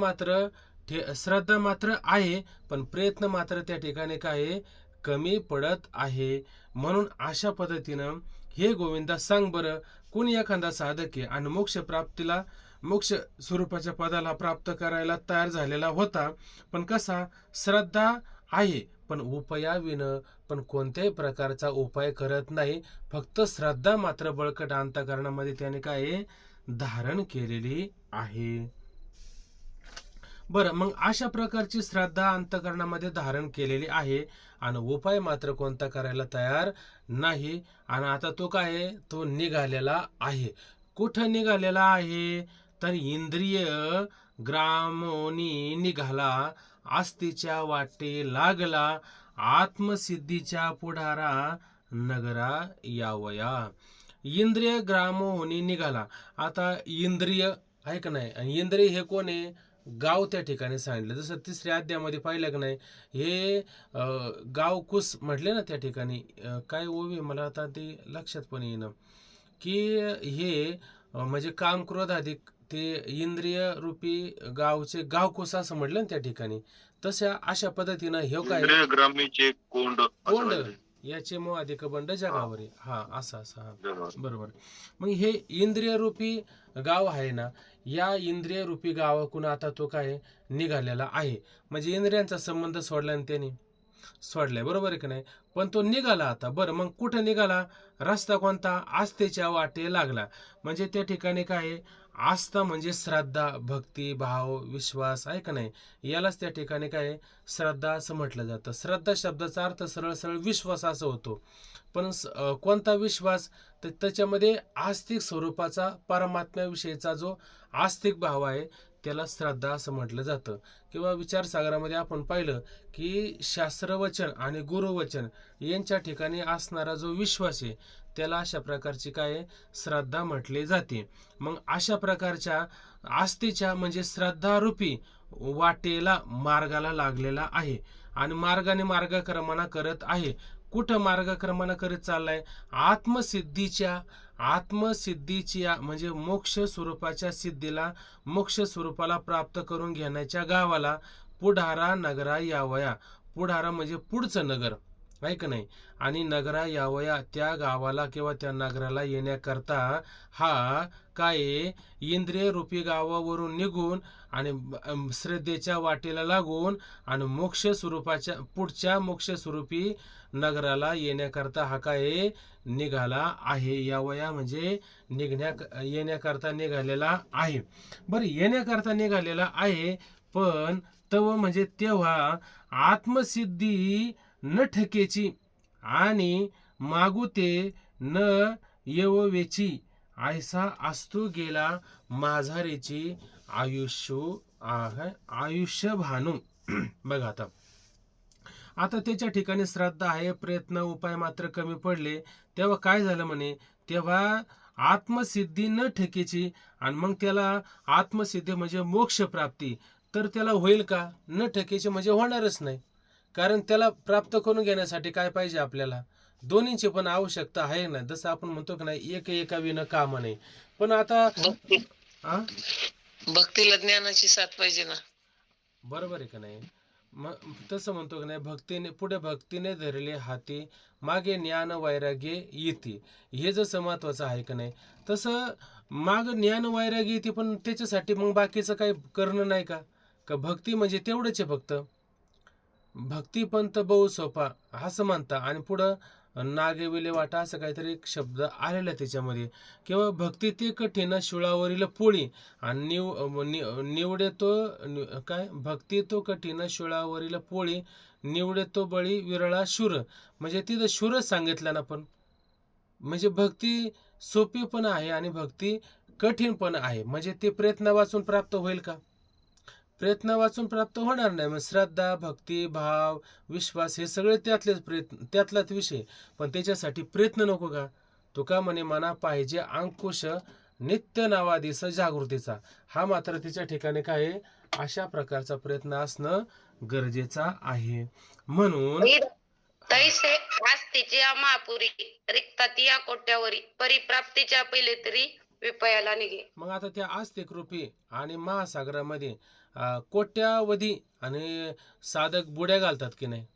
मात्र आहे, पण प्रयत्न मात्र त्या ठिकाणी काय कमी पडत आहे. म्हणून अशा पद्धतीनं हे गोविंदा सांग बरं, कोणी एखादा साधक आहे आणि मोक्ष स्वरूपाच्या पदाला प्राप्त करायला तयार झालेला होता. पण कसा, श्रद्धा आहे पण उपायाविन, पण कोणत्याही प्रकारचा उपाय करत नाही. फक्त श्रद्धा मात्र बळकट अंतःकरणामध्ये त्याने काय धारण केलेली आहे. बरं, मग अशा प्रकारची श्रद्धा अंतःकरणामध्ये धारण केलेली आहे आणि उपाय मात्र कोणता करायला तयार नाही. आणि आता तो काय तो निघालेला आहे. कुठं निघालेला आहे, तर इंद्रिय ग्रामोनी निघाला, आस्तीच्या वाटे लागला, आत्मसिद्धीच्या पुढारा नगरा यावया. इंद्रिय ग्रामोनी निघाला. आता इंद्रिय आहे का नाही, आणि इंद्रिय हे कोण आहे, गाव त्या ठिकाणी सांगितलं. जसं 3ऱ्या अध्यायामध्ये पाहिलं की नाही, हे गाव कुस म्हटले ना त्या ठिकाणी. काय ओवी मला आता ते लक्षात पण येणं की हे म्हणजे काम क्रोध अधिक ते इंद्रिय रूपी गावचे गावकुस असं म्हटलं ना त्या ठिकाणी. अशा पद्धतीनं हे काय ग्रामीचे कोंड याचे मो अधिक बंड जगावर. हा असं बरोबर. मग हे इंद्रिय रूपी गाव आहे ना, या इंद्रिय रूपी गावाकडून आता तो काय निघालेला आहे. म्हणजे इंद्रियांचा संबंध सोडला त्याने सोडलाय, बरोबर आहे की नाही. पण तो निघाला आता. बरं, मग कुठं निघाला, रस्ता कोणता, आस्थेच्या वाटे लागला. म्हणजे त्या ठिकाणी काय आस्था म्हणजे श्रद्धा, भक्ती, भाव, विश्वास आहे का नाही. यालाच त्या ठिकाणी काय श्रद्धा असं म्हटलं जातं. श्रद्धा शब्दाचा अर्थ सरळ सरळ विश्वास असं होतो. पण कोणता विश्वास, तर त्याच्यामध्ये आस्तिक स्वरूपाचा परमात्म्याविषयीचा जो आस्तिक भाव आहे त्याला श्रद्धा असं म्हटलं जातं. किंवा विचारसागरामध्ये आपण पाहिलं की शास्त्रवचन आणि गुरुवचन यांच्या ठिकाणी असणारा जो विश्वास आहे त्याला अशा प्रकारची काय श्रद्धा म्हटले जाते. मग अशा प्रकारच्या आस्थेच्या म्हणजे श्रद्धारूपी वाटेला मार्गाला लागलेला आहे आणि मार्गाने मार्गक्रमणा करत आहे. कुठं मार्गक्रमणा करत चाललाय, आत्मसिद्धीच्या म्हणजे मोक्ष स्वरूपाच्या सिद्धीला, मोक्ष स्वरूपाला प्राप्त करून घेण्याच्या गावाला पुढारा नगरा यावया. पुढारा म्हणजे पुढचं नगर आहे का नाही. आणि नगरा यावया त्या गावाला किंवा त्या नगराला येण्याकरता हा काय इंद्रिय रूपी गावावरून निघून आणि श्रद्धेच्या वाटेला लागून आणि मोक्ष स्वरूपाच्या पुढच्या मोक्ष स्वरूपी नगराला येण्याकरता हा काय निघाला आहे. यावया म्हणजे येण्याकरता निघालेला आहे. बरं, येण्याकरता निघालेला आहे, पण तव म्हणजे तेव्हा आत्मसिद्धी न ठकेची आणि मागू ते न येववेची ऐसा असतो गेला माझारेची आयुष्य भानू. बघा आता त्याच्या ठिकाणी श्रद्धा आहे, प्रयत्न उपाय मात्र कमी पडले. तेव्हा काय झालं म्हणे, तेव्हा आत्मसिद्धी न ठेकेची आणि मग त्याला आत्मसिद्धी म्हणजे मोक्ष प्राप्ती, तर त्याला होईल का? न ठेकेची म्हणजे होणारच नाही. कारण त्याला प्राप्त करून घेण्यासाठी काय पाहिजे आपल्याला? दोन्हींची पण आवश्यकता आहे ना. जसं आपण म्हणतो की नाही, एक एका विना काम नाही. पण आता भक्तीला ज्ञानाची साथ पाहिजे ना. बरोबर आहे का नाही? मग तसं म्हणतो की नाही, भक्तीने पुढे भक्तीने धरले हाती मागे ज्ञान वैराग्य येते. हे जसं महत्वाचं आहे का नाही, तसं माग ज्ञान वैराग्य येते, पण त्याच्यासाठी मग बाकीचं काही करणं नाही का? का भक्ती म्हणजे तेवढंच आहे फक्त. भक्ती पंत बहु सोपा असं म्हणता आणि पुढं नागेविले वाटा असं काहीतरी एक शब्द आलेला त्याच्यामध्ये. किंवा भक्ती ते कठीण शिळावरील पोळी आणि निवडे तो काय भक्ती तो कठीण शिळावरील पोळी निवडे तो बळी विरळा शूर. म्हणजे तिथं शूरच सांगितलं ना. पण म्हणजे भक्ती सोपी पण आहे आणि भक्ती कठीण पण आहे. म्हणजे ते प्रयत्न वाचून प्राप्त होईल का? प्रयत्न वाचून प्राप्त होणार नाही. मग श्रद्धा, भक्ती, भाव, विश्वास हे सगळे त्यातलाच विषय. पण त्याच्यासाठी प्रयत्न नको का? तो का म्हणे, मना पाहिजे अंकुश नित्य नावादिस जागृतीचा. हा मात्र तिच्या ठिकाणी काय आहे, अशा प्रकारचा प्रयत्न असणं गरजेचा आहे. म्हणून तैसे आस्तीच्या महापुरी रिक्ताती या कोट्यावरी परिप्राप्तीच्या पहिले तरी विपयाला निघे. मग आता त्या आस्तिक रूपी आणि महासागरामध्ये कोट्यावधी आणि साधक बुड्या घालतात की नाही.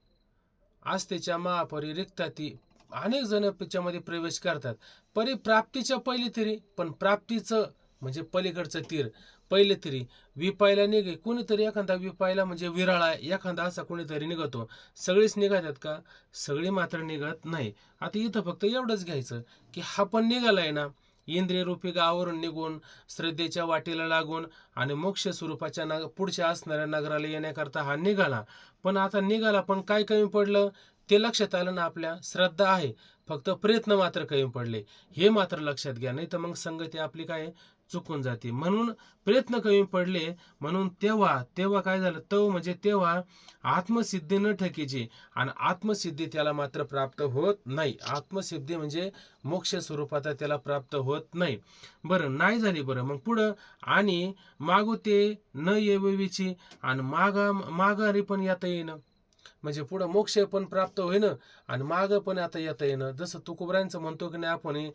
आस्तीच्या महापरी रिक्ताती अनेक जण त्याच्यामध्ये प्रवेश करतात परिप्राप्तीच्या पहिले तरी. पण प्राप्तीचं म्हणजे पलीकडचं तीर पहिले तरी विपायला निघे. कोणीतरी एखादा विपायला म्हणजे विराळा एखादा असा कोणीतरी निघतो. सगळीच निघतात का? सगळी मात्र निघत नाही. आता इथं फक्त एवढंच घ्यायचं की हा पण निघालाय ना, इंद्रिय रूपी गावावरून निघून श्रद्धेच्या वाटेला लागून आणि मोक्ष स्वरूपाच्या पुढच्या असणाऱ्या नगराला येण्याकरता हा निघाला. पण आता निघाला, पण काय कमी पडलं ते लक्षात आलं ना. आपल्या श्रद्धा आहे, फक्त प्रयत्न मात्र कमी पडले. हे मात्र लक्षात घ्या, नाही तर मग संगती आपली काय चुकून जाते. म्हणून प्रयत्न कमी पडले. म्हणून तेव्हा काय झालं, तो म्हणजे तेव्हा आत्मसिद्धी न ठकीची आणि आत्मसिद्धी त्याला मात्र प्राप्त होत नाही. आत्मसिद्धी म्हणजे मोक्ष स्वरूपात त्याला प्राप्त होत नाही. बरं नाही झाली. बरं मग पुढं आणि मागू ते न येवीची आणि माघारी पण येता येईन. म्हणजे पुढं मोक्ष पण प्राप्त होईन आणि माग पण आता येता येणं. जसं तुकोबरांचं म्हणतो की नाही आपण,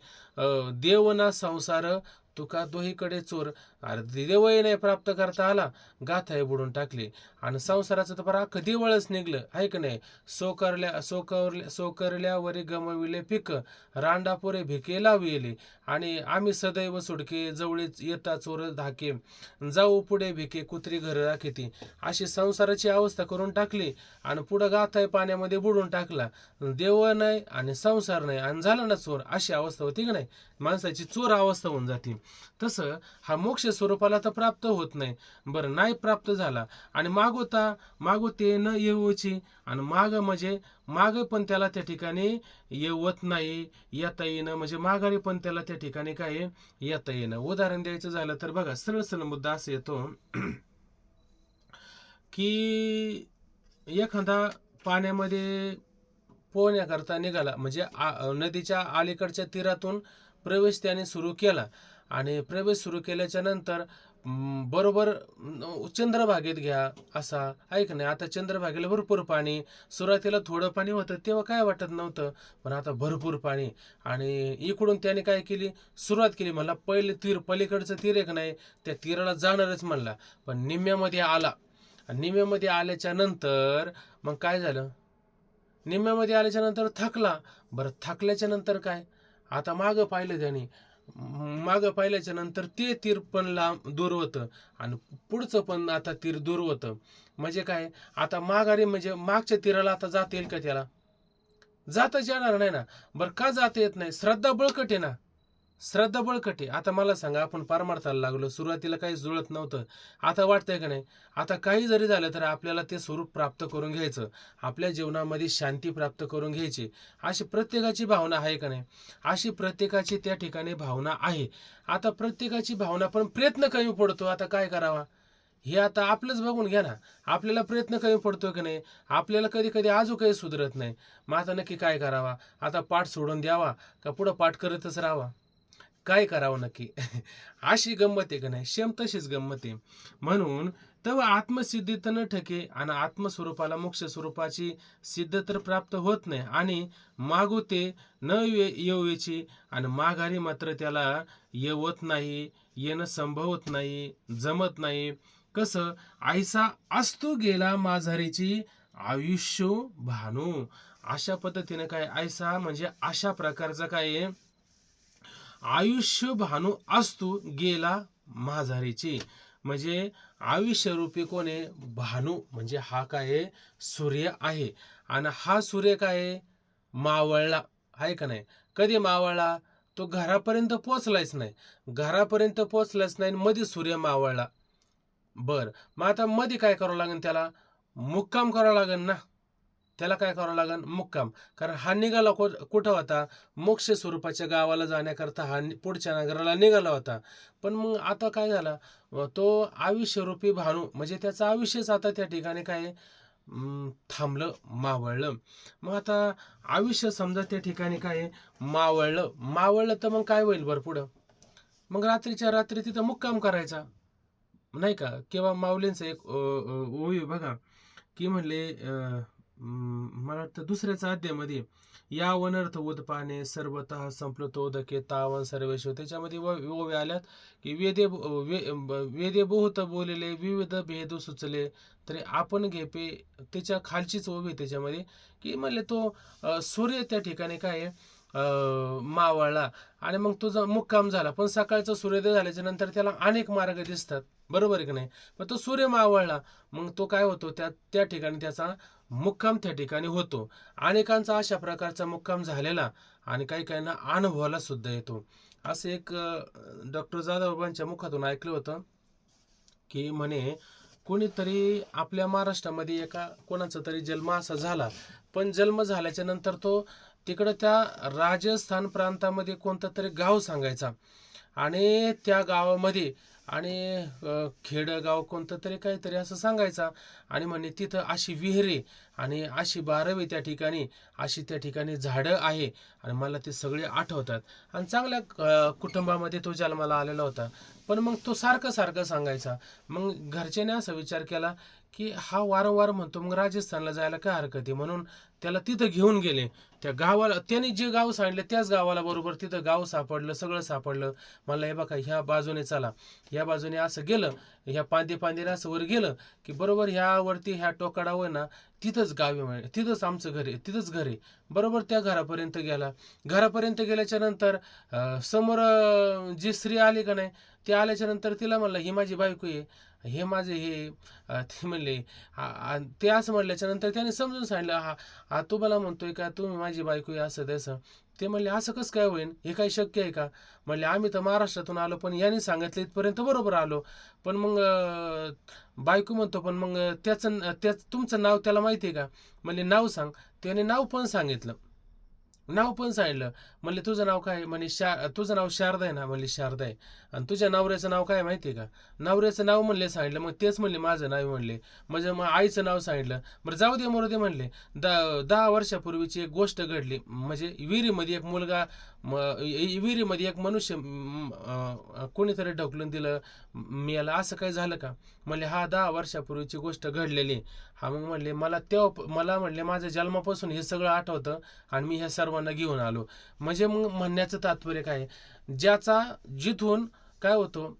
देव ना संसार तुका दोहीकडे चोर. अरे देवही नाही प्राप्त करता आला, गाथाही बुडून टाकली आणि संसाराचं तर बरं अख्खं देवळच निघलं आहे का नाही. सोकरल्यावरी गमविले पीक रांडापुरे भिके लाविले आणि आम्ही सदैव सुडके जवळीच येता चोर धाके जाऊ पुढे भिके कुत्री घर राखीती. अशी संसाराची अवस्था करून टाकली आणि पुढं गाथाय पाण्यामध्ये बुडून टाकला. देव नाही आणि संसार नाही आणि झाला ना चोर. अशी अवस्था होती की नाही, माणसाची चोर अवस्था होऊन जाते. तसं हा मोक्ष स्वरूपाला तर प्राप्त होत नाही. बरं नाही प्राप्त झाला आणि मागोते न येऊची आणि माग पण त्याला त्या ठिकाणी येवत नाही. येता येणं म्हणजे माघारी पण त्याला त्या ठिकाणी काय येता येणं. उदाहरण द्यायचं झालं तर बघा, सरळ मुद्दा असा येतो की एखादा पाण्यामध्ये पोहण्याकरता निघाला. म्हणजे नदीच्या अलीकडच्या तीरातून प्रवेश त्याने सुरू केला आणि प्रवेश सुरू केल्याच्या नंतर बरोबर चंद्रभागेत घ्या असा ऐक नाही. आता चंद्रभागेला भरपूर पाणी, सुरुवातीला थोडं पाणी होतं तेव्हा काय वाटत नव्हतं, पण आता भरपूर पाणी. आणि इकडून त्याने काय केली, सुरुवात केली. म्हणला पहिले तीर पलीकडचं तीर एक नाही, त्या तीराला जाणारच म्हणला. पण निम्म्यामध्ये आला. निम्म्यामध्ये आल्याच्या नंतर मग काय झालं, निम्म्यामध्ये आल्याच्या नंतर थकला. बरं थकल्याच्या नंतर काय, आता मागं पाहिलं त्याने. मागं पाहिल्याच्या नंतर ते तीर पण लांब दूर होतं आणि पुढचं पण आता तीर दूर होतं. म्हणजे काय, आता माघारी म्हणजे मागच्या तीराला आता जाता येईल का? त्याला जाताच येणार नाही ना. बरं का जाता येत नाही, श्रद्धा बळकट आहे ना. श्रद्धा बळकट आहे. आता मला सांगा, आपण पारमार्थाला लागलो, सुरुवातीला काही जुळत नव्हतं, आता वाटतंय का नाही? आता काही जरी झालं तर आपल्याला ते स्वरूप प्राप्त करून घ्यायचं, आपल्या जीवनामध्ये शांती प्राप्त करून घ्यायची, अशी प्रत्येकाची भावना आहे का नाही? अशी प्रत्येकाची त्या ठिकाणी भावना आहे. आता प्रत्येकाची भावना, पण प्रयत्न कमी पडतो. आता काय करावा हे आता आपलंच बघून घ्या ना. आपल्याला प्रयत्न कमी पडतो की नाही? आपल्याला कधी कधी आजू काही सुधरत नाही. मग आता नक्की काय करावा? आता पाठ सोडून द्यावा का पुढं पाठ करतच राहावा? काय करावं नक्की? अशी गंमत आहे का नाही? सेम तशीच गंमत आहे. म्हणून तेव्हा आत्मसिद्धी तर न ठके, आणि आत्मस्वरूपाला मोक्ष स्वरूपाची सिद्ध तर प्राप्त होत नाही, आणि मागू ते न येऊची, आणि माघारी मात्र त्याला येवत नाही, येणं संभवत नाही, जमत नाही. कसं? ऐसा असतो गेला माझारीची आयुष्य भानू. अशा पद्धतीने काय, ऐसा म्हणजे अशा प्रकारचा काय आहे, आयुष्य भानू असतो गेला माझारीची. म्हणजे आयुष्यरूपी कोण आहे? भानू. म्हणजे हा काय आहे? सूर्य आहे. आणि हा सूर्य काय आहे? मावळला आहे का नाही? कधी मावळला? तो घरापर्यंत पोचलाच नाही. घरापर्यंत पोचलाच नाही, मध्ये सूर्य मावळला. बर, मग आता मध्ये काय करावं लागेल? त्याला मुक्काम करावं लागेल ना. त्याला काय करावं लागेल? मुक्काम. कारण हा निघाला कुठं होता? मोक्ष स्वरूपाच्या गावाला जाण्याकरता हा पुढच्या नगराला निघाला होता. पण मग आता काय झालं? तो आयुष्यरूपी भानू, म्हणजे त्याचं आयुष्यच आता त्या ठिकाणी काय थांबलं, मावळलं. मग आता आयुष्य समजा त्या ठिकाणी काय मावळलं तर मग काय होईल बरं पुढं? मग रात्रीच्या रात्री तिथं मुक्काम करायचा, नाही का? किंवा माऊलींचं एक ओवी बघा, की म्हणले मला वाटतं दुसऱ्याचा अध्यायामध्ये, या वनर्थ उदपाने सर्वतः संप्लुतोदके तावन सर्वेश, त्याच्यामध्ये ओवे आल्यात की वेदे बहुत बोलले विविध भेद सुचले तरी आपण घेपे. त्याच्या खालचीच ओवी त्याच्यामध्ये, की म्हणले तो सूर्य त्या ठिकाणी काय मावळला, आणि मग तुझा मुक्काम झाला. पण सकाळचा सूर्योदय झाल्याच्या नंतर त्याला अनेक मार्ग दिसतात, बरोबर आहे की नाही? पण तो सूर्य मावळला, मग तो काय होतो? त्या ठिकाणी त्याचा मुक्काम त्या ठिकाणी होतो. अनेकांचा अशा प्रकारचा मुक्काम झालेला, आणि काही काहींना अनुभवाला सुद्धा येतो. असं एक डॉक्टर जाधवबाबांच्या मुखातून ऐकलं होतं, की म्हणे कोणीतरी आपल्या महाराष्ट्रामध्ये एका कोणाचा तरी जन्म असा झाला, पण जन्म झाल्याच्या नंतर तो तिकडं त्या राजस्थान प्रांतामध्ये कोणतं तरी गाव सांगायचा, आणि त्या गावामध्ये, आणि खेडगाव कोणतं तरी काहीतरी असं सांगायचा, आणि म्हणे तिथं अशी विहिरी आणि अशी बारवी त्या ठिकाणी, अशी त्या ठिकाणी झाडं आहे, आणि मला ते सगळे आठवतात. आणि चांगल्या कुटुंबामध्ये तो जन्माला आलेला होता. पण मग तो सारखं सारखं सांगायचा. मग घरच्याने असा विचार केला की हा वारंवार म्हणतो, मग राजस्थानला जायला काय हरकत आहे, म्हणून त्याला तिथं घेऊन गेले. त्या गावाला, त्याने जे गाव सांगितलं त्याच गावाला बरोबर तिथं गाव सापडलं, सगळं सापडलं. मला हे बघा, ह्या बाजूने चला, ह्या बाजूने असं गेलं, ह्या पांदीने असं वर गेलं की बरोबर ह्यावरती ह्या टोकाडावर ना तिथंच गाव आहे, तिथंच आमचं घर आहे, तिथंच घर आहे. बरोबर त्या घरापर्यंत गेला. घरापर्यंत गेल्याच्या नंतर समोर जी स्त्री आली का नाही, ती आल्याच्या नंतर तिला म्हणलं, ही माझी बायको आहे, हे माझे हे ते म्हणले. ते असं म्हटल्याच्या नंतर त्याने समजून सांगितलं, हा तू मला म्हणतोय का तुम्ही माझी बायको आहे असं तसं. ते म्हणले, असं कसं काय होईल, हे काही शक्य आहे का? म्हणले, आम्ही तर महाराष्ट्रातून आलो, पण यांनी सांगितलं इथपर्यंत बरोबर आलो. पण मग बायको म्हणतो, पण मग त्याच तुमचं नाव त्याला माहिती आहे का? म्हणले, नाव सांग. त्याने नाव पण सांगितलं. म्हणले, तुझं नाव काय? म्हणे, तुझं नाव शारदा आहे ना? म्हणले, शारदा आहे. आणि तुझ्या नवऱ्याचं नाव काय माहिती आहे का? नवऱ्याचं नाव म्हणले, सांगितलं. मग तेच म्हणले, माझं नाव म्हणले. म्हणजे मग आईचं नाव सांगितलं. बरं जाऊ दे, मरू दे म्हणले. 10 वर्षापूर्वीची एक गोष्ट घडली. म्हणजे विहिरीमध्ये एक मुलगा, विहिरीमध्ये एक मनुष्य कोणीतरी ढकलून दिलं, मेला. असं काय झालं का? म्हणले, हा 10 वर्षापूर्वीची गोष्ट घडलेली. हा, मग म्हणले, मला म्हणले माझ्या जन्मापासून हे सगळं आठवतं, आणि मी ह्या सर्वांना घेऊन आलो. म्हणजे मग म्हणण्याचं तात्पर्य काय? ज्याचा जिथून काय होतो,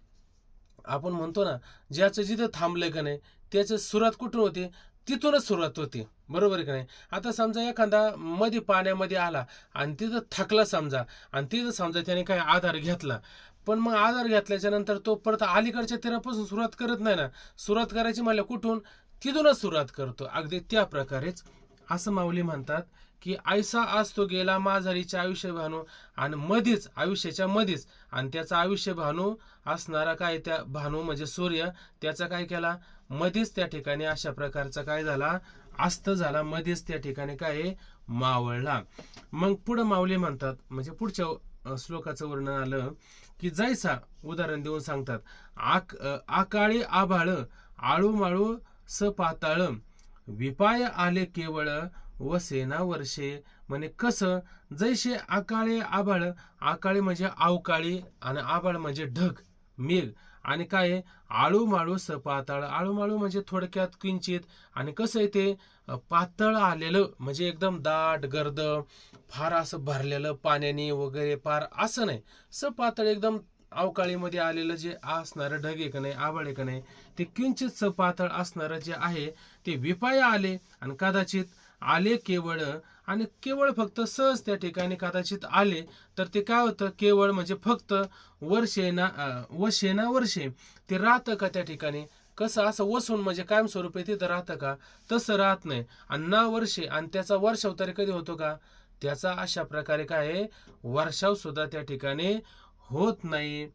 आपण म्हणतो ना, ज्याचं जिथं थांबलं का नाही त्याचं सुरुवात कुठून होते? तिथूनच सुरुवात होते, बरोबर आहे का नाही? आता समजा एखादा मध्ये पाण्यामध्ये आला आणि तिथं थकला समजा, आणि तिथं समजा त्याने काय आधार घेतला, पण मग आधार घेतल्याच्या नंतर तो परत अलीकडच्या तीरापासून सुरुवात करत नाही ना. सुरुवात करायची म्हणलं कुठून? तिथूनच सुरुवात करतो. अगदी त्या प्रकारेच असं माऊली म्हणतात की ऐसा आज तो गेला माझारीचे आयुष्य भानू, आणि मध्येच आयुष्याच्या मध्येच आणि त्याचा आयुष्य भानू असणारा काय त्या भानू म्हणजे सूर्य त्याचा काय केला मध्येच त्या ठिकाणी अशा प्रकारचा काय झाला अस्त झाला, मध्येच त्या ठिकाणी काय मावळला. मग पुढे माऊली म्हणतात म्हणजे पुढच्या श्लोकाचं वर्णन आलं की जैसा उदाहरण देऊन सांगतात आकाळी आभाळ आळू माळू सपाताळ विपाय आले केवळ व सेना वर्षे. म्हणे कसं जैसे आकाळे आभाळ, आकाळी म्हणजे अवकाळी आणि आभाळ म्हणजे ढग मेघ, आणि काय आळू माळू सपाताळ, आळू माळू म्हणजे थोडक्यात किंचित, आणि कसं आहे ते पातळ आलेलं म्हणजे एकदम दाट गर्द फार असं भरलेलं पाण्याने वगैरे फार असं नाही, सपातळ एकदम अवकाळीमध्ये आलेलं जे असणारं ढग आहे का नाही आभाळ आहे का नाही ते किंचित सपातळ असणारं जे आहे ते विपाय आले, आणि कदाचित आले केवळ, आणि केवळ फक्त सहज त्या ठिकाणी कदाचित आले तर ते काय होतं केवळ म्हणजे फक्त वर्षेना वशेना वर्षे ते राहतं का त्या ठिकाणी, कसं असं वसून म्हणजे कायमस्वरूपी तिथं राहतं का, तसं राहत नाही. आणि ना वर्षे, आणि त्याचा वर्षाव तरी कधी होतो का, त्याचा अशा प्रकारे काय वर्षाव सुद्धा त्या ठिकाणी होत नाही.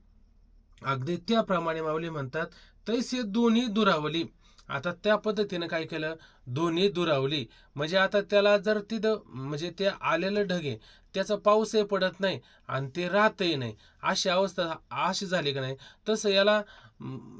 अगदी त्याप्रमाणे माऊली म्हणतात तैसे दोन्ही दुरावली. आता त्या पद्धतीनं काय केलं दोन्ही दुरावली, म्हणजे आता त्याला जर तिथं म्हणजे ते आलेलं ढगे त्याचा पाऊसही पडत नाही आणि ते राहतही नाही अशी अवस्था अशी झाली का नाही, तसं याला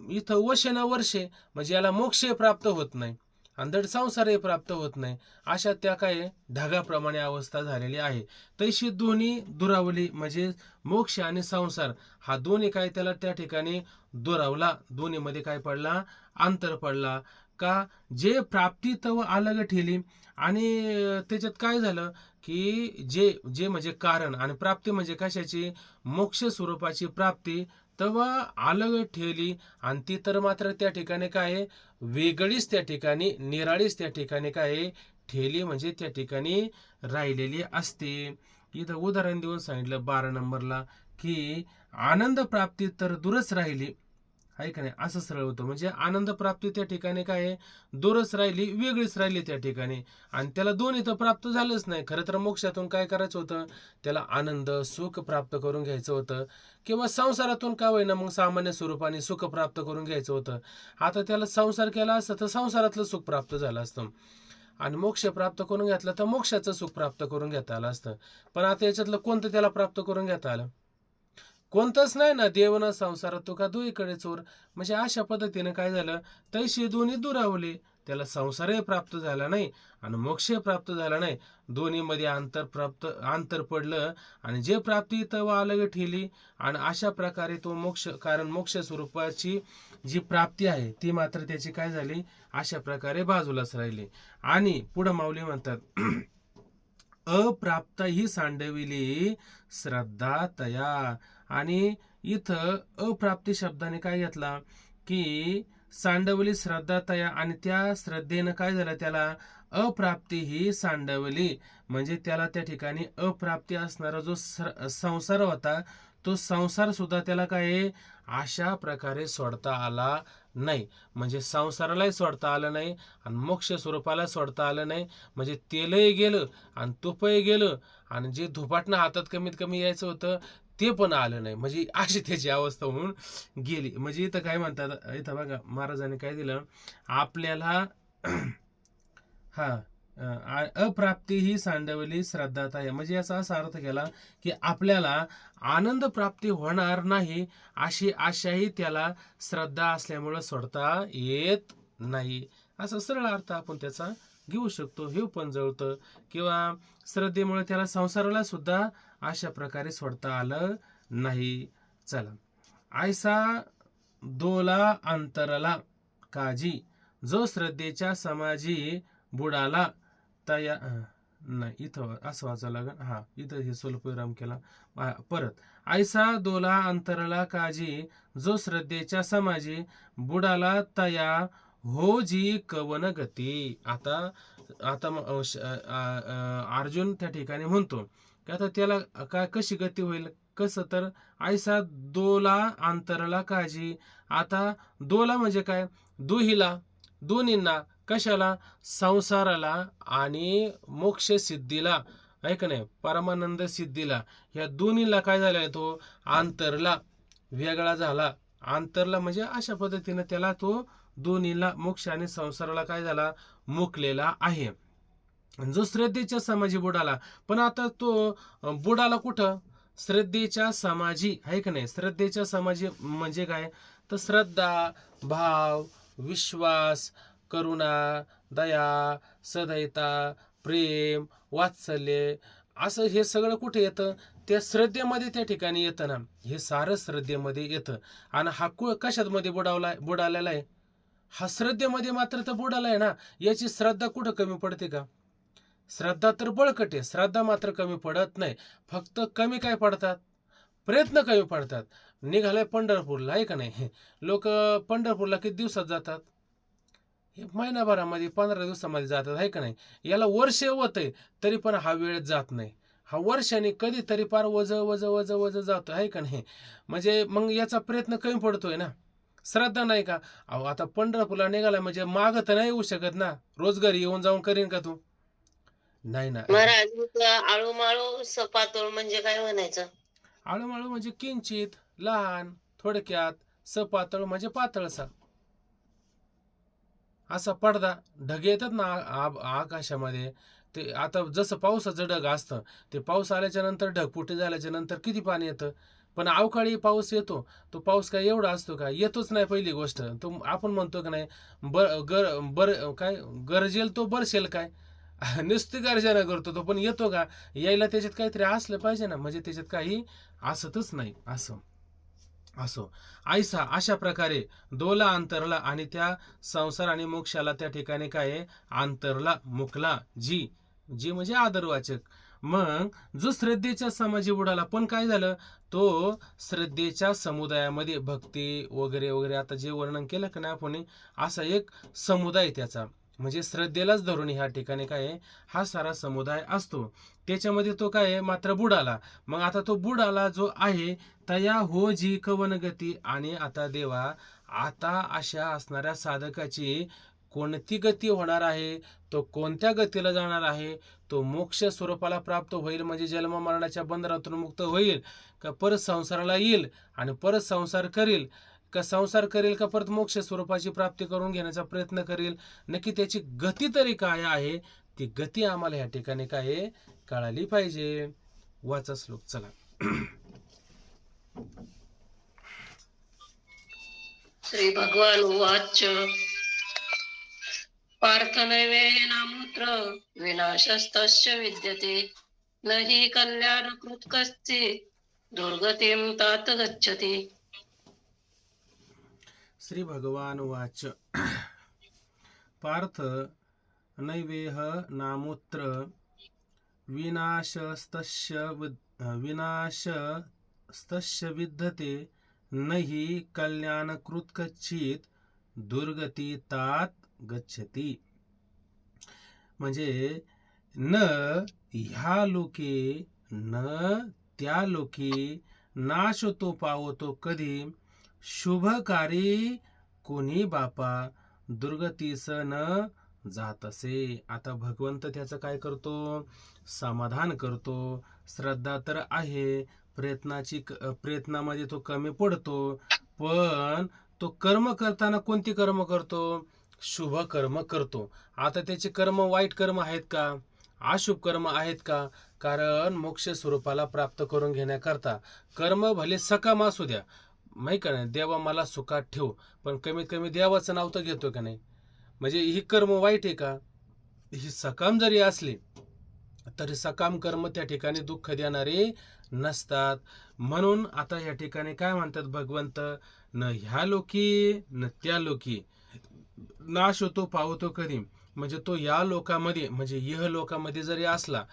इथं वशेना वर्षे म्हणजे याला मोक्षही प्राप्त होत नाही आणि धड संसारही प्राप्त होत नाही, अशा त्या काय ढगाप्रमाणे अवस्था झालेली आहे. तैशी दोन्ही दुरावली म्हणजे मोक्ष आणि संसार हा दोन्ही काय त्याला त्या ठिकाणी दुरावला, दोन्हीमध्ये काय पडला अंतर पडला का, जे प्राप्ती तव अलग ठेली, आणि त्याच्यात काय झालं की जे जे म्हणजे कारण आणि प्राप्ती म्हणजे कशाची मोक्ष स्वरूपाची प्राप्ती तव अलग ठेवली, आणि ती तर मात्र त्या ठिकाणी काय वेगळीच त्या ठिकाणी निराळीच त्या ठिकाणी काय ठेली म्हणजे त्या ठिकाणी राहिलेली असते. इथं उदाहरण देऊन सांगितलं 12 नंबरला की आनंद प्राप्ती तर दूरच राहिली आहे का नाही, असं सरळ होतं म्हणजे आनंद प्राप्ती त्या ठिकाणी काय दूरच राहिली वेगळीच राहिली त्या ठिकाणी, आणि त्याला दोन्ही तर प्राप्त झालंच नाही. खरं तर मोक्षातून काय करायचं होतं त्याला आनंद सुख प्राप्त करून घ्यायचं होतं, किंवा संसारातून का होईना मग सामान्य स्वरूपाने सुख प्राप्त करून घ्यायचं होतं. आता त्याला संसार केला असतं तर संसारातलं सुख प्राप्त झालं असतं, आणि मोक्ष प्राप्त करून घेतला तर मोक्षाचं सुख प्राप्त करून घेता आलं असतं. पण आता याच्यातलं कोणतं त्याला प्राप्त करून घेता आलं, कोणतंच नाही ना. देव ना संसारात तो का दुईकडे चोर, म्हणजे अशा पद्धतीने काय झालं तैशी दोन्ही दुरावले, त्याला संसारही प्राप्त झाला नाही आणि मोक्षही प्राप्त झाला नाही, दोन्हीमध्ये अंतर पडलं, आणि जे प्राप्ती तव अलग ठेली, आणि अशा प्रकारे तो मोक्ष कारण मोक्ष स्वरूपाची जी प्राप्ती आहे ती मात्र त्याची काय झाली अशा प्रकारे बाजूलाच राहिली. आणि पुढं माऊली म्हणतात अप्राप्त ही सांडविली श्रद्धा तया, आणि इथं अप्राप्ती शब्दाने काय घेतला की सांडवली श्रद्धा तया, आणि त्या श्रद्धेनं काय झालं त्याला अप्राप्ती ही सांडवली, म्हणजे त्याला त्या ठिकाणी अप्राप्ती असणारा जो संसार होता तो संसार सुद्धा त्याला काय अशा प्रकारे सोडता आला नाही, म्हणजे संसारालाही सोडता आलं नाही आणि मोक्ष स्वरूपाला सोडता आलं नाही, म्हणजे तेलही गेलं आणि तुपही गेलं, आणि जे धुपाटणं हातात कमीत कमी यायचं होतं ते पण आलं नाही, म्हणजे अशी त्याची अवस्था होऊन गेली. म्हणजे इथं काय म्हणतात इथं बघा महाराजांनी काय दिलं आपल्याला हा अप्राप्ती ही सांडवली श्रद्धाता आहे, म्हणजे याचा असा अर्थ केला की आपल्याला आनंद प्राप्ती होणार नाही अशी आशाही त्याला श्रद्धा असल्यामुळं सोडता येत नाही, असा सरळ अर्थ आपण त्याचा घेऊ शकतो. हे पण जळतं, किंवा श्रद्धेमुळे त्याला संसाराला सुद्धा अशा प्रकारे सोडता आलं नाही. चला ऐसा दोला अंतरला काजी जो श्रद्धेच्या समाजी बुडाला तया नाही इथं असं वाचावं लागेल, हा इथं हे स्वल्पविराम केला परत. ऐसा दोला अंतरला काजी जो श्रद्धेच्या समाजी बुडाला तया हो जी कवन गती. आता आता अर्जुन त्या ठिकाणी म्हणतो की आता त्याला काय कशी गती होईल, कसं तर ऐसा दोला अंतरला काजी, आता दोला म्हणजे काय दुहीला दोन्हींना कशाला? संसाराला आणि मोक्ष सिद्धीला, आहे का नाही, परमानंद सिद्धीला, ह्या दोन्हीला काय झालाय? तो आंतरला, वेगळा झाला. आंतरला म्हणजे अशा पद्धतीने त्याला तो दोन्हीला, मोक्ष आणि संसाराला काय झाला? मुकलेला आहे. जो श्रद्धेच्या समाजी बुडाला, पण आता तो बुडाला कुठं? श्रद्धेच्या समाजी, आहे का नाही? श्रद्धेच्या समाजी म्हणजे काय? तर श्रद्धा, भाव, विश्वास, करुणा, दया, सदयता, प्रेम, वात्सल्य, असं हे सगळं कुठे येतं? त्या श्रद्धेमध्ये त्या ठिकाणी येतं ना. हे सारं श्रद्धेमध्ये येतं. आणि हा कशात मध्ये बुडालेला आहे? हा श्रद्धेमध्ये मात्र तर बुडाला आहे ना. याची श्रद्धा कुठं कमी पडते का? श्रद्धा तर बळकट आहे, श्रद्धा मात्र कमी पडत नाही. फक्त कमी काय पडतात? प्रयत्न कमी पडतात. निघालाय पंढरपूरला, आहे का नाही? लोक पंढरपूरला किती दिवसात जातात? हे महिनाभरामध्ये, 15 दिवसामध्ये जातात, आहे का नाही? याला वर्ष होत आहे तरी पण हा वेळ जात नाही. हा वर्षाने कधीतरी पार वज वज वज वज जातो, आहे का नाही? म्हणजे मग याचा प्रयत्न कमी पडतोय ना. श्रद्धा नाही का? अहो, आता पंढरपूरला निघाला म्हणजे माग तर नाही येऊ शकत ना. रोज घरी येऊन जाऊन करीन का तू? नाही ना. महाराज आळूमाळू सपातोळ म्हणजे काय म्हणायचं? आळूमाळू म्हणजे किंचित, लहान, थोडक्यात. सपातळ म्हणजे पातळसा. असा पडदा, ढग येतात ना आकाशामध्ये, ते आता जसं पावसाचं ढग असतं, ते पाऊस आल्याच्या नंतर, ढगफुटी झाल्याच्या नंतर किती पाणी येतं. पण अवकाळी पाऊस येतो, तो पाऊस काय एवढा असतो का? येतोच नाही. पहिली गोष्ट तो आपण म्हणतो का नाही, काय गरजेल तो बरसेल काय? नुसती गर्जना करतो तो, पण येतो का? यायला त्याच्यात काहीतरी असलं पाहिजे ना. म्हणजे त्याच्यात काही असतच नाही. असो ऐसा अशा प्रकारे दोला अंतरला, आणि त्या संसार आणि मोक्षाला त्या ठिकाणी काय आहे? अंतरला, मुकला. जी जी म्हणजे आदरवाचक. मग जो श्रद्धेच्या समाजी बुडाला, पण काय झालं? तो श्रद्धेच्या समुदायामध्ये भक्ती वगैरे वगैरे, आता जे वर्णन केलं का नाही आपण, असा एक समुदाय त्याचा, म्हणजे श्रद्धेलाच धरून ह्या ठिकाणी काय आहे? हा सारा समुदाय असतो. त्याच्यामध्ये तो काय आहे? मात्र बुडाला. मग आता तो बुडाला जो आहे, तया हो जी कवन गती. आणि आता देवा, आता अशा असणाऱ्या साधकाची कोणती गती होणार आहे? तो कोणत्या गतीला जाणार आहे? तो मोक्ष स्वरूपाला प्राप्त होईल, म्हणजे जन्म मरणाच्या बंधनातून मुक्त होईल, का परत संसाराला येईल आणि परत संसार करील, का संसार करेल, का परत मोक्ष स्वरूपाची प्राप्ती करून घेण्याचा प्रयत्न करेल? नक्की त्याची गती तरी काय आहे? ती गती आम्हाला या ठिकाणी काय कळाली पाहिजे. वाचा श्लोक चला. श्री भगवान उवाच पार्थ नैवेनामुत्र विनाशस्तस्य विद्यते न हि कल्याणकृत कश्चित् दुर्गतिं तात गच्छति. श्री भगवान वाच पार्थ नैवेह नामुत्र विनाशस्तस्य विद्यते न हि कल्याणकृत कच्चित दुर्गती तात गच्छति. म्हणजे न ह्या लोके न त्या लोकी नाश तो पावतो कधी, शुभकारी कोणी बापा दुर्गतीस न जात असे. आता भगवंत त्याचं काय करतो? समाधान करतो. श्रद्धा तर आहे, प्रयत्नामध्ये तो कमी पडतो, पण तो कर्म करताना कोणती कर्म करतो? शुभ कर्म करतो. आता त्याचे कर्म वाईट कर्म आहेत का? अशुभ कर्म आहेत का? कारण मोक्ष स्वरूपाला प्राप्त करून घेण्याकरता कर्म भले सकाम असू द्या, माहिती का नाही, देवा मला सुखात ठेव, पण कमीत कमी देवाचं नाव तर घेतो का नाही? म्हणजे ही कर्म वाईट आहे का? ही सकाम जरी असली तरी सकाम कर्म त्या ठिकाणी दुःख देणारे नसतात. म्हणून आता या ठिकाणी काय म्हणतात भगवंत? न ह्या लोकी न त्या लोकी नाश होतो पावतो कधी. म्हणजे तो या लोकामध्ये, म्हणजे इह लोकामध्ये जरी असला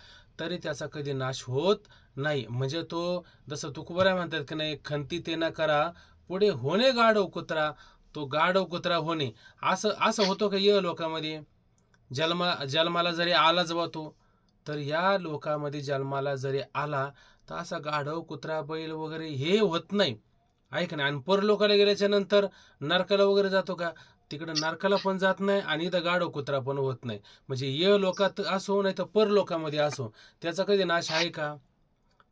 तरी त्याचा कधी नाश होत नाही. म्हणजे तो जसं तुकोबरा म्हणतात की नाही, खंती ते न करा पुढे होणे गाढव कुत्रा, तो गाढव कुत्रा होणे असं होतो का इह लोकामध्ये? जन्माला जरी आला जेव्हा तो, तर या लोकामध्ये जन्माला जरी आला तर असा गाढव कुत्रा बैल वगैरे हे होत नाही, ऐक ना. आणि परलोकाला गेल्याच्या नंतर नरकाला वगैरे जातो का? तिकडं नरकाला पण जात नाही आणि इथं गाढव कुत्रा पण होत नाही. म्हणजे ये लोकात असो नाही तर परलोकामध्ये असो, त्याचा कधी नाश आहे का?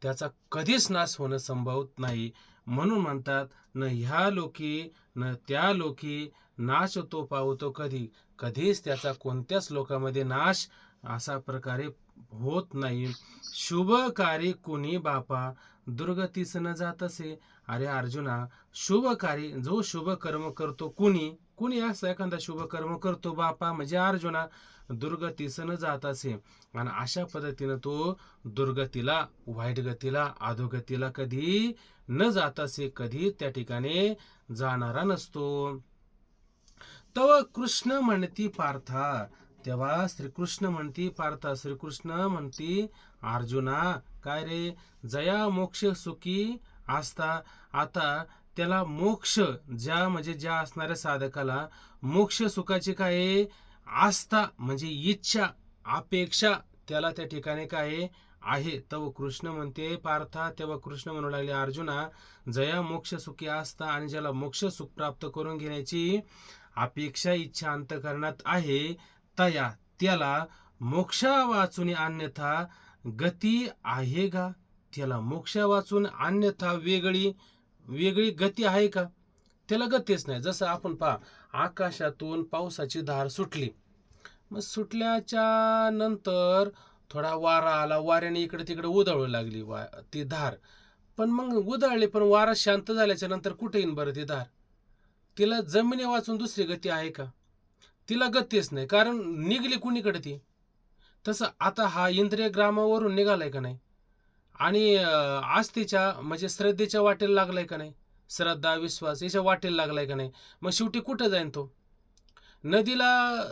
त्याचा कधीच नाश होणं संभवत नाही. म्हणून म्हणतात, न ह्या लोकी न त्या लोकी नाश तो पावतो कधी. कधीच त्याचा कोणत्याच लोकामध्ये नाश असा प्रकारे होत नाही. शुभकारी कुणी बापा दुर्गतीस न जात असे. अरे अर्जुना, शुभकारी जो शुभ कर्म करतो कुणी कुणी असं एखादा शुभ कर्म करतो बापा म्हणजे अर्जुना, दुर्गतीस न जात असे. आणि अशा पद्धतीनं तो दुर्गतीला, वाईट गतीला, अधोगतीला कधी न जात असे, कधी त्या ठिकाणी जाणारा नसतो. तव कृष्ण म्हणती पार्था, तेव्हा श्रीकृष्ण म्हणती पार्था, श्रीकृष्ण म्हणती अर्जुना, काय रे, जया मोक्ष सुखी असता. आता त्याला मोक्ष ज्या असणाऱ्या साधकाला मोक्ष सुखाची काय आस्था म्हणजे इच्छा, अपेक्षा त्याला त्या ठिकाणी काय आहे. तव कृष्ण म्हणते पार्था, तेव्हा कृष्ण म्हणू लागले अर्जुना, जया मोक्ष सुखी असता, आणि ज्याला मोक्ष सुख प्राप्त करून घेण्याची अपेक्षा इच्छा अंतकरणात आहे, त्याला मोक्षा वाचून अन्यथा गती आहे का? त्याला मोक्षा वाचून अन्यथा वेगळी गती आहे का? त्याला गतीच नाही. जसं आपण पहा, आकाशातून पावसाची धार सुटली, मग सुटल्याच्या नंतर थोडा वारा आला, वाऱ्याने इकडे तिकडे उधळू लागली ती धार. पण मग उधळली, पण वारा शांत झाल्याच्या नंतर कुठे येईन बरं ती धार? तिला जमिनी वाचून दुसरी गती आहे का? तिला गतीच नाही, कारण निघली कुणीकडे ती. तसं आता हा इंद्रिय ग्रामावरून निघालाय का नाही, आणि आस्थेच्या म्हणजे श्रद्धेच्या वाटेला लागलाय का नाही, श्रद्धा विश्वास याच्या वाटेला लागलाय का नाही, मग शेवटी कुठं जाईन तो? नदीला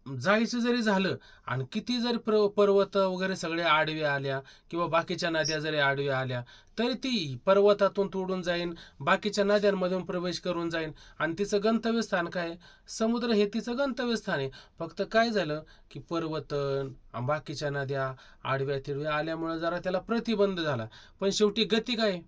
जायचं जरी झालं आणि किती जरी पर्वत वगैरे सगळे आडवे आल्या किंवा बाकीच्या नद्या जरी आडव्या आल्या, तरी ती पर्वतातून तोडून जाईन, बाकीच्या नद्यांमधून प्रवेश करून जाईन, आणि तिचं गंतव्यस्थान काय? समुद्र हे तिचं गंतव्यस्थान आहे. फक्त काय झालं की पर्वत बाकीच्या नद्या आडव्या तिडव्या आल्यामुळे जरा त्याला प्रतिबंध झाला. पण शेवटी गती काय?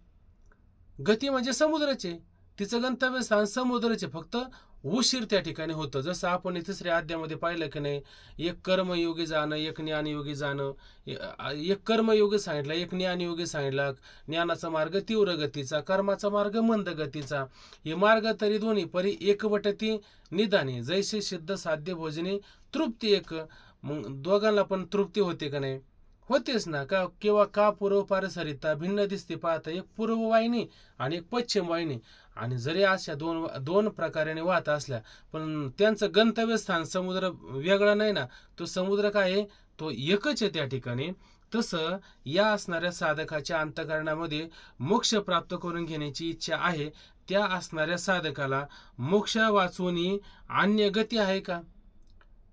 गती म्हणजे समुद्राचे, तिचं गंतव्यस्थान समुद्राचे, फक्त उशीर त्या ठिकाणी होतं. जसं आपण तिसऱ्या अध्यायामध्ये पाहिलं की नाही, एक कर्मयोगी जाणं, एक ज्ञानयोगी जाणं. एक कर्मयोगी सांगितलं, एक ज्ञानयोगी सांगितला. ज्ञानाचा मार्ग तीव्र गतीचा, कर्माचा मार्ग मंद गतीचा. हे मार्ग तरी दोन्ही परी एकवटती निदाने, जैसे सिद्ध साध्य भोजने तृप्ती एक. मग दोघांना पण तृप्ती होते का नाही? होतेच ना. का किंवा का पूर्व पारसरिता भिन्न दिसते पाहता, एक पूर्व वाहिनी आणि एक पश्चिम वाहिनी, आणि जरी अशा दोन प्रकाराने वाहत असल्या, पण त्यांचं गंतव्यस्थान समुद्र वेगळा नाही ना. तो समुद्र काय आहे? तो एकच आहे त्या ठिकाणी. तसं या असणाऱ्या साधकाच्या अंतःकरणामध्ये मोक्ष प्राप्त करून घेण्याची इच्छा आहे, त्या असणाऱ्या साधकाला मोक्ष वाचून अन्य गती आहे का?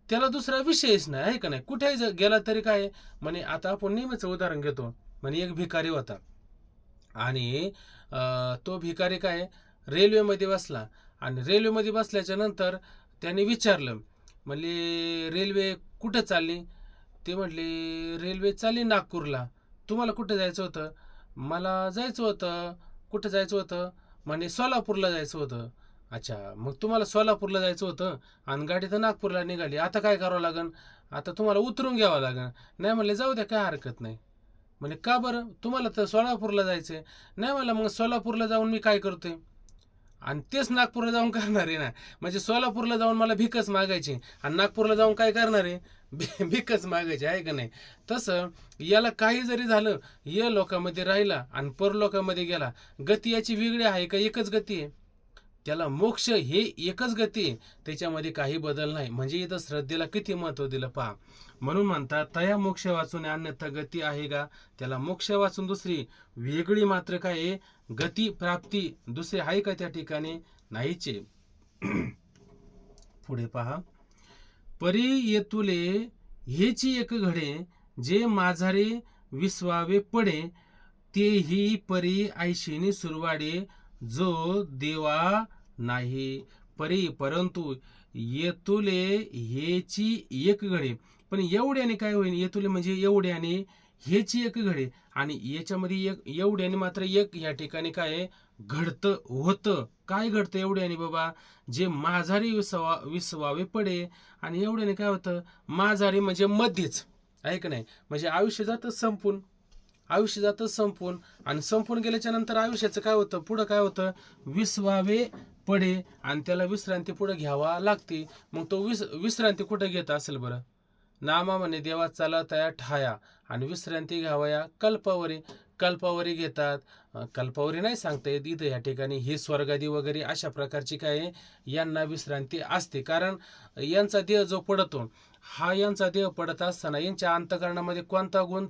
त्याला दुसरा विषयच नाही, आहे का नाही? कुठेही गेला तरी काय म्हणे, आता आपण नेहमीच उदाहरण घेतो, म्हणे एक भिकारी होता, आणि तो भिकारी काय रेल्वेमध्ये बसला, आणि रेल्वेमध्ये बसल्याच्या नंतर त्याने विचारलं, म्हणले रेल्वे कुठं चालली? ते म्हटले रेल्वे चालली नागपूरला. तुम्हाला कुठं जायचं होतं? मला जायचं होतं. कुठं जायचं होतं? म्हणे सोलापूरला जायचं होतं. अच्छा, मग तुम्हाला सोलापूरला जायचं होतं आणि गाडी तर नागपूरला निघाली, आता काय करावं लागेल? आता तुम्हाला उतरून घ्यावं लागेल. नाही म्हणले जाऊ द्या, काय हरकत नाही. म्हणजे का बरं? तुम्हाला तर सोलापूरला जायचंय. नाही म्हणलं, मग सोलापूरला जाऊन मी काय करतोय? आणि तेच नागपूरला जाऊन करणार आहे ना. म्हणजे सोलापूरला जाऊन मला भिकच मागायची, आणि नागपूरला जाऊन काय करणार आहे? भिकच मागायची, आहे का नाही? तसं याला काही जरी झालं, या लोकांमध्ये राहिला आणि परलोकामध्ये गेला, गती याची वेगळी आहे का? एकच गती आहे. त्याला मोक्ष हे एकच गती आहे, त्याच्यामध्ये काही बदल नाही. म्हणजे इथं श्रद्धेला किती महत्व दिलं पहा. म्हणून म्हणतात, तया मोक्ष वाचून अन्यथा गती आहे का? त्याला मोक्ष वाचून दुसरी वेगळी मात्र काय आहे? गती प्राप्ती दुसरी आहे का त्या ठिकाणी? नाहीचे. पुढे पहा, परी येतुले हेची एक घडे, जे माझारे विश्वावे पडे, तेही परी ऐशिनी सुरवाडे, जो देवा नाही. परी परंतु येतुले हेची एक घडे, पण एवढ्याने काय होईल? येतुले म्हणजे एवढ्याने हेची एक घडे. आणि याच्यामध्ये एक एवढ्याने मात्र एक या ठिकाणी काय आहे, घडतं होतं. काय घडतं एवढ्याने बाबा, जे माझारी विसवावे पडे. आणि एवढ्याने काय होतं, माझारी म्हणजे मध्येच, आहे का नाही, म्हणजे आयुष्य जातं संपून. आयुष्य जातं संपून. आणि संपून गेल्याच्या नंतर आयुष्याचं काय होतं, पुढं काय होतं, विसवावे पडे. आणि त्याला विश्रांती पुढे घ्यावा लागते. मग तो विश्रांती कुठं घेत असेल बरं? नामा म्हणे देवा चला तया ठाया, आणि विश्रांती घ्यावया कल्पावरी. कल्पावरी घेतात. कल्पावरी नाही सांगता येत इथं या ठिकाणी, हे स्वर्गादी वगैरे अशा प्रकारची काय आहे, यांना विश्रांती असते. कारण यांचा देह जो पडतो, हा यांचा देह पडत असताना यांच्या अंतःकरणामध्ये कोणता गुण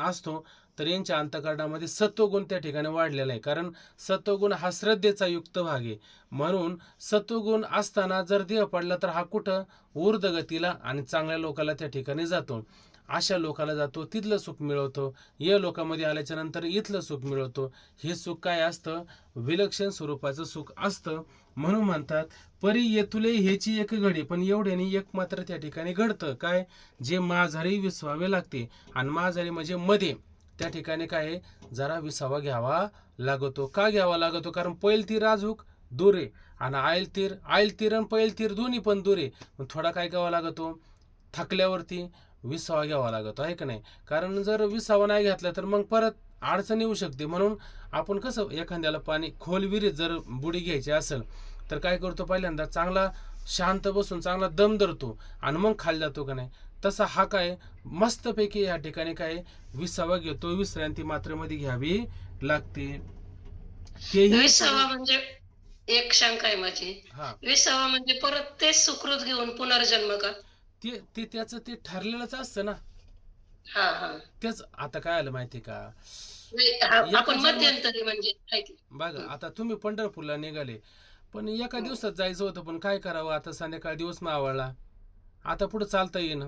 असतो, तर यांच्या अंतःकरणामध्ये सत्वगुण त्या ठिकाणी वाढलेला आहे. कारण सत्वगुण हा श्रद्धेचा युक्त भाग आहे. म्हणून सत्वगुण असताना जर देह पडला तर हा कुठं, ऊर्ध्वगतीला आणि चांगल्या लोकाला त्या ठिकाणी जातो. अशा लोकाला जातो, तिथलं सुख मिळवतो. या लोकांमध्ये आल्याच्या नंतर इथलं सुख मिळवतो. हे सुख काय असतं, विलक्षण स्वरूपाचं सुख असतं. म्हणून म्हणतात परी येतुले ह्याची एक घडी. पण एवढ्याने एक मात्र त्या ठिकाणी घडतं काय, जे माझारी विसवावे लागते. आणि माझारी म्हणजे मध्ये, त्या ठिकाणी काय आहे, जरा विसावा घ्यावा लागतो. का घ्यावा लागतो, कारण पैल तीर राजूक दूर आहे, आणि आयल तीर आणि पैल तीर दोन्ही पण दूर आहे. मग थोडा काय घ्यावा लागतो, थकल्यावरती विसावा घ्यावा लागतो, आहे का नाही. कारण जर विसावा नाही घेतला तर मग परत अडचण येऊ शकते. म्हणून आपण कसं, एखाद्याला पाणी खोल विहिरीत जर बुडी घ्यायची असेल तर काय करतो, पहिल्यांदा चांगला शांत बसून चांगला दम धरतो आणि मग खाली जातो का नाही. तसा हा काय मस्तपैकी या ठिकाणी काय विसावा घेतो. विश्रांती मात्र मध्ये घ्यावी लागते. तेही विसावा म्हणजे एक शंका आहे माझी. हा, विसावा म्हणजे परत तेच सुकृत घेऊन पुनर्जन्म का? ते त्याचं ते ठरलेलंच असतं ना. हा हा. तेच आता काय आलं माहिती का, आपण एका जन्मात मध्यंतरी म्हणजे ऐकलं. बघा, आता तुम्ही पंढरपूरला निघाले, पण एका दिवसात जायचं होतं, पण काय करावं, आता संध्याकाळ दिवस मावळला, आता पुढे चालता येईन.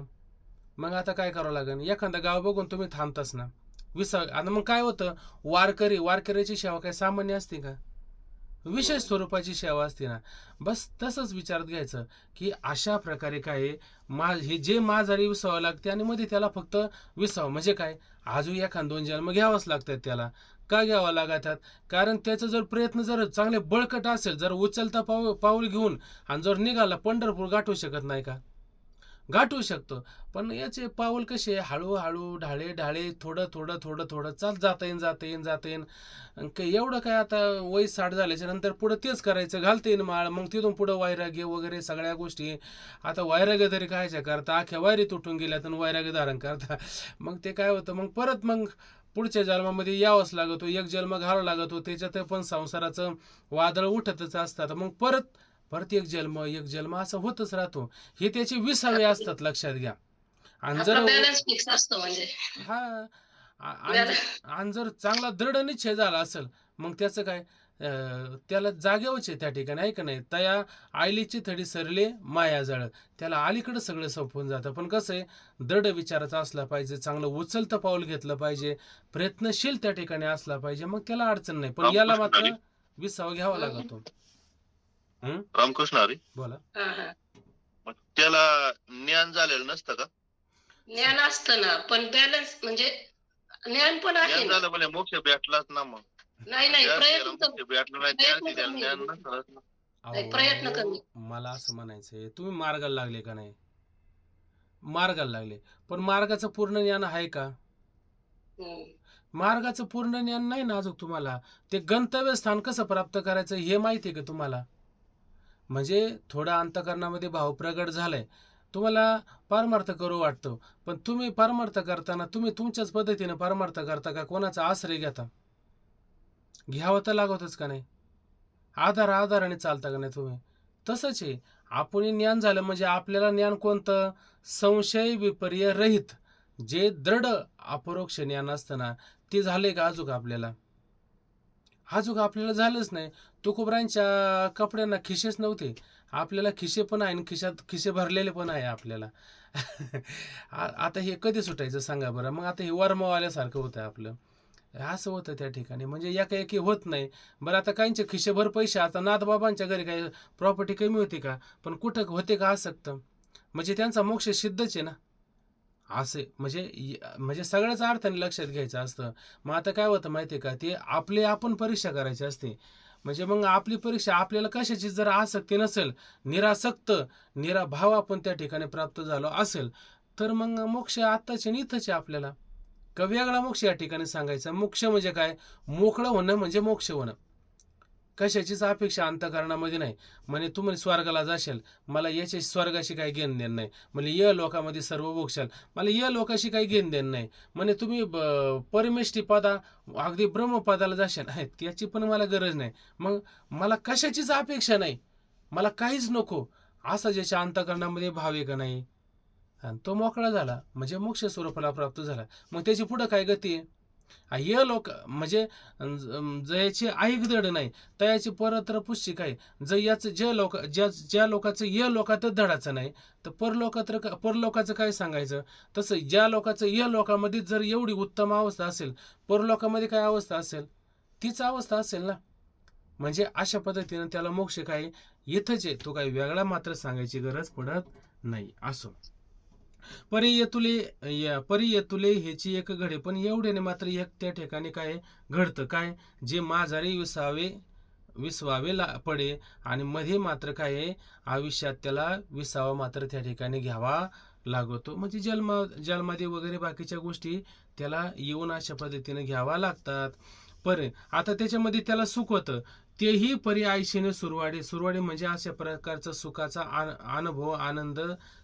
मग आता काय करावं लागेल, एखादं गाव बघून तुम्ही थांबताच ना. आता मग काय होतं, वारकऱ्याची सेवा काय सामान्य असते का, विशेष स्वरूपाची सेवा असते ना. बस तसंच विचारात घ्यायचं की अशा प्रकारे काय हे जे माझारी विसावं लागते, आणि मध्ये त्याला फक्त विसावं म्हणजे काय, अजून एखाद 2 जन्म घ्यावाच लागतात त्याला. का घ्यावा लागतात, कारण त्याचा जर प्रयत्न जर चांगले बळकट असेल, जर उचलता पाऊल घेऊन आणि जर निघाला, पंढरपूर गाठवू शकत नाही का, गाठवू शकतो. पण याचे पाऊल कसे, हळूहळू ढाळे ढाळे, थोडं थोडं थोडं थोडं चाल, जाता येईन. एवढं काय, आता वय 60 झाल्याच्या नंतर पुढं तेच करायचं, घालता येईन माळ, मग तिथून पुढं वैराग्य वगैरे सगळ्या गोष्टी. आता वैराग्य तरी कायच्या करता, अख्ख्या वायरी तुटून गेल्या तर वैराग्य धारण करता. मग ते काय होतं, मग परत मग पुढच्या जन्मामध्ये यावंच लागतो, एक जन्म घालावा लागतो. त्याच्यात पण संसाराचं वादळ उठतच असतात. मग परत एक जन्म असं होतच राहतो. हे त्याचे विसावे असतात, लक्षात घ्या. आणि आपला जर बॅलन्स फिक्स असतो म्हणजे. हा, आणि जर चांगला दृढ निश्चय झाला असेल, मग त्याचं काय, त्याला जागेवच आहे त्या ठिकाणी, आहे का नाही. तया आईलीची थडी सरले मायाजळ, त्याला अलीकडं सगळं संपून जातं. पण कसं आहे, दृढ विचाराचा असला पाहिजे, चांगलं उचलतं पाऊल घेतलं पाहिजे, प्रयत्नशील त्या ठिकाणी असला पाहिजे, मग त्याला अडचण नाही. पण याला मात्र विसावा घ्यावा लागतो. रामकृष्ण हरी. बोला. हा हा. मग त्याला ज्ञान झालेलं नसतं का? ज्ञान असतं ना, पण बॅलन्स म्हणजे ज्ञान पण आहे ज्ञान ना. झालं म्हणजे मोक्ष भेटलाच ना. मग नाही प्रयत्न मोक्ष भेटला नाही प्रयत्न त्याला कमी. ज्ञान नसतं. नाही, प्रयत्न कमी. मला असं म्हणायचंय, तुम्ही मार्गाला लागले का नाही, मार्गाला लागले, पण मार्गाचं पूर्ण ज्ञान आहे का, हम्म. मार्गाचं पूर्ण ज्ञान नाही ना अजून तुम्हाला. ते गंतव्य स्थान कसं प्राप्त करायचं हे माहिती आहे का तुम्हाला. म्हणजे थोडा अंतःकरणामध्ये भाव प्रगट झालाय, तुम्हाला पारमार्थ करू वाटतं, पण तुम्ही पारमार्थ करताना तुम्ही तुमच्याच पद्धतीने पारमार्थ करता का, कोणाचा आश्रय घेता, घ्यावं तर लागतच का नाही, आधाराने चालता का नाही तुम्ही. तसंच आहे, आपण ज्ञान झालं म्हणजे आपल्याला ज्ञान कोणतं, संशय विपर्य रहित, जे दृढ अपरोक्ष ज्ञान असतं ना, ते झाले का अजून आपल्याला, आपल्याला झालंच नाही. तुकोबरांच्या कपड्यांना खिशेच नव्हते, आपल्याला खिशे पण आहे, आणि खिशे भरलेले पण आहे आपल्याला. आता हे कधी सुटायचं सांगा बरं. मग आता हे वर्मवाल्यासारखं होतं आपलं, असं होतं त्या ठिकाणी. म्हणजे एकाएकी होत नाही. बरं, आता काहींचे खिशेभर पैसे, आता नाथबाबांच्या घरी काही प्रॉपर्टी कमी होती का, पण कुठं होते का आसक्त, म्हणजे त्यांचा मोक्ष सिद्धच आहे ना. असे म्हणजे सगळ्याच अर्थाने लक्षात घ्यायचं असतं. मग आता काय होतं माहिती आहे का, ते आपण परीक्षा करायची असते. म्हणजे मग आपली परीक्षा आपल्याला कशाची जर आसक्ती नसेल, निरासक्त निराभाव आपण त्या ठिकाणी प्राप्त झालो असेल, तर मग मोक्ष आत्ताच आणि इथंच आहे आपल्याला. का वेगळा मोक्ष या ठिकाणी सांगायचा. मोक्ष म्हणजे काय, मोकळं होणं म्हणजे मोक्ष होणं. कशाचीच अपेक्षा अंतःकरणामध्ये नाही. म्हणे तू म्हणे स्वर्गाला जाशील, मला याच्या स्वर्गाशी काही घेणं देणं नाही. म्हणजे य लोकामध्ये सर्व भोगशाल, मला य लोकाशी काही घेणं देणं नाही. म्हणे तुम्ही परमेष्ठी पदा अगदी ब्रह्मपदाला जाशाल, आहे त्याची पण मला गरज नाही. मग मला कशाचीच अपेक्षा नाही, मला काहीच नको, असा ज्याच्या अंतःकरणामध्ये भाव आहे का नाही, आणि तो मोकळा झाला म्हणजे मोक्ष स्वरूपाला प्राप्त झाला. मग त्याची पुढं काय गती आहे. हे लोक म्हणजे जयाची ऐकदड नाही तयाची परत्र पुष्टिक आहे. ज्या लोकांचं य लोकातच धडाचं नाही, तर परलोकाचं काय सांगायचं. तसं ज्या लोकांचं य लोकामध्ये जर एवढी उत्तम अवस्था असेल, परलोकामध्ये काय अवस्था असेल, तीच अवस्था असेल ना. म्हणजे अशा पद्धतीनं त्याला मोक्ष काय इथंच आहे, तो काही वेगळा मात्र सांगायची गरज पडत नाही. असो परी येतुले ह्याची एक घडे, पण एवढ्याने मात्र एक त्या ठिकाणी काय घडतं, काय जे माझारी विसवावे पडे, आणि मध्ये मात्र काय आहे आयुष्यात त्याला विसावा मात्र त्या ठिकाणी घ्यावा लागतो. म्हणजे जन्मादी वगैरे बाकीच्या गोष्टी त्याला येऊन अशा पद्धतीने घ्यावा लागतात. आता त्याच्यामध्ये त्याला सुख होतं, तेही परी आयशीने सुरवाडी म्हणजे अशा प्रकारचा सुखाचा अनुभव आनंद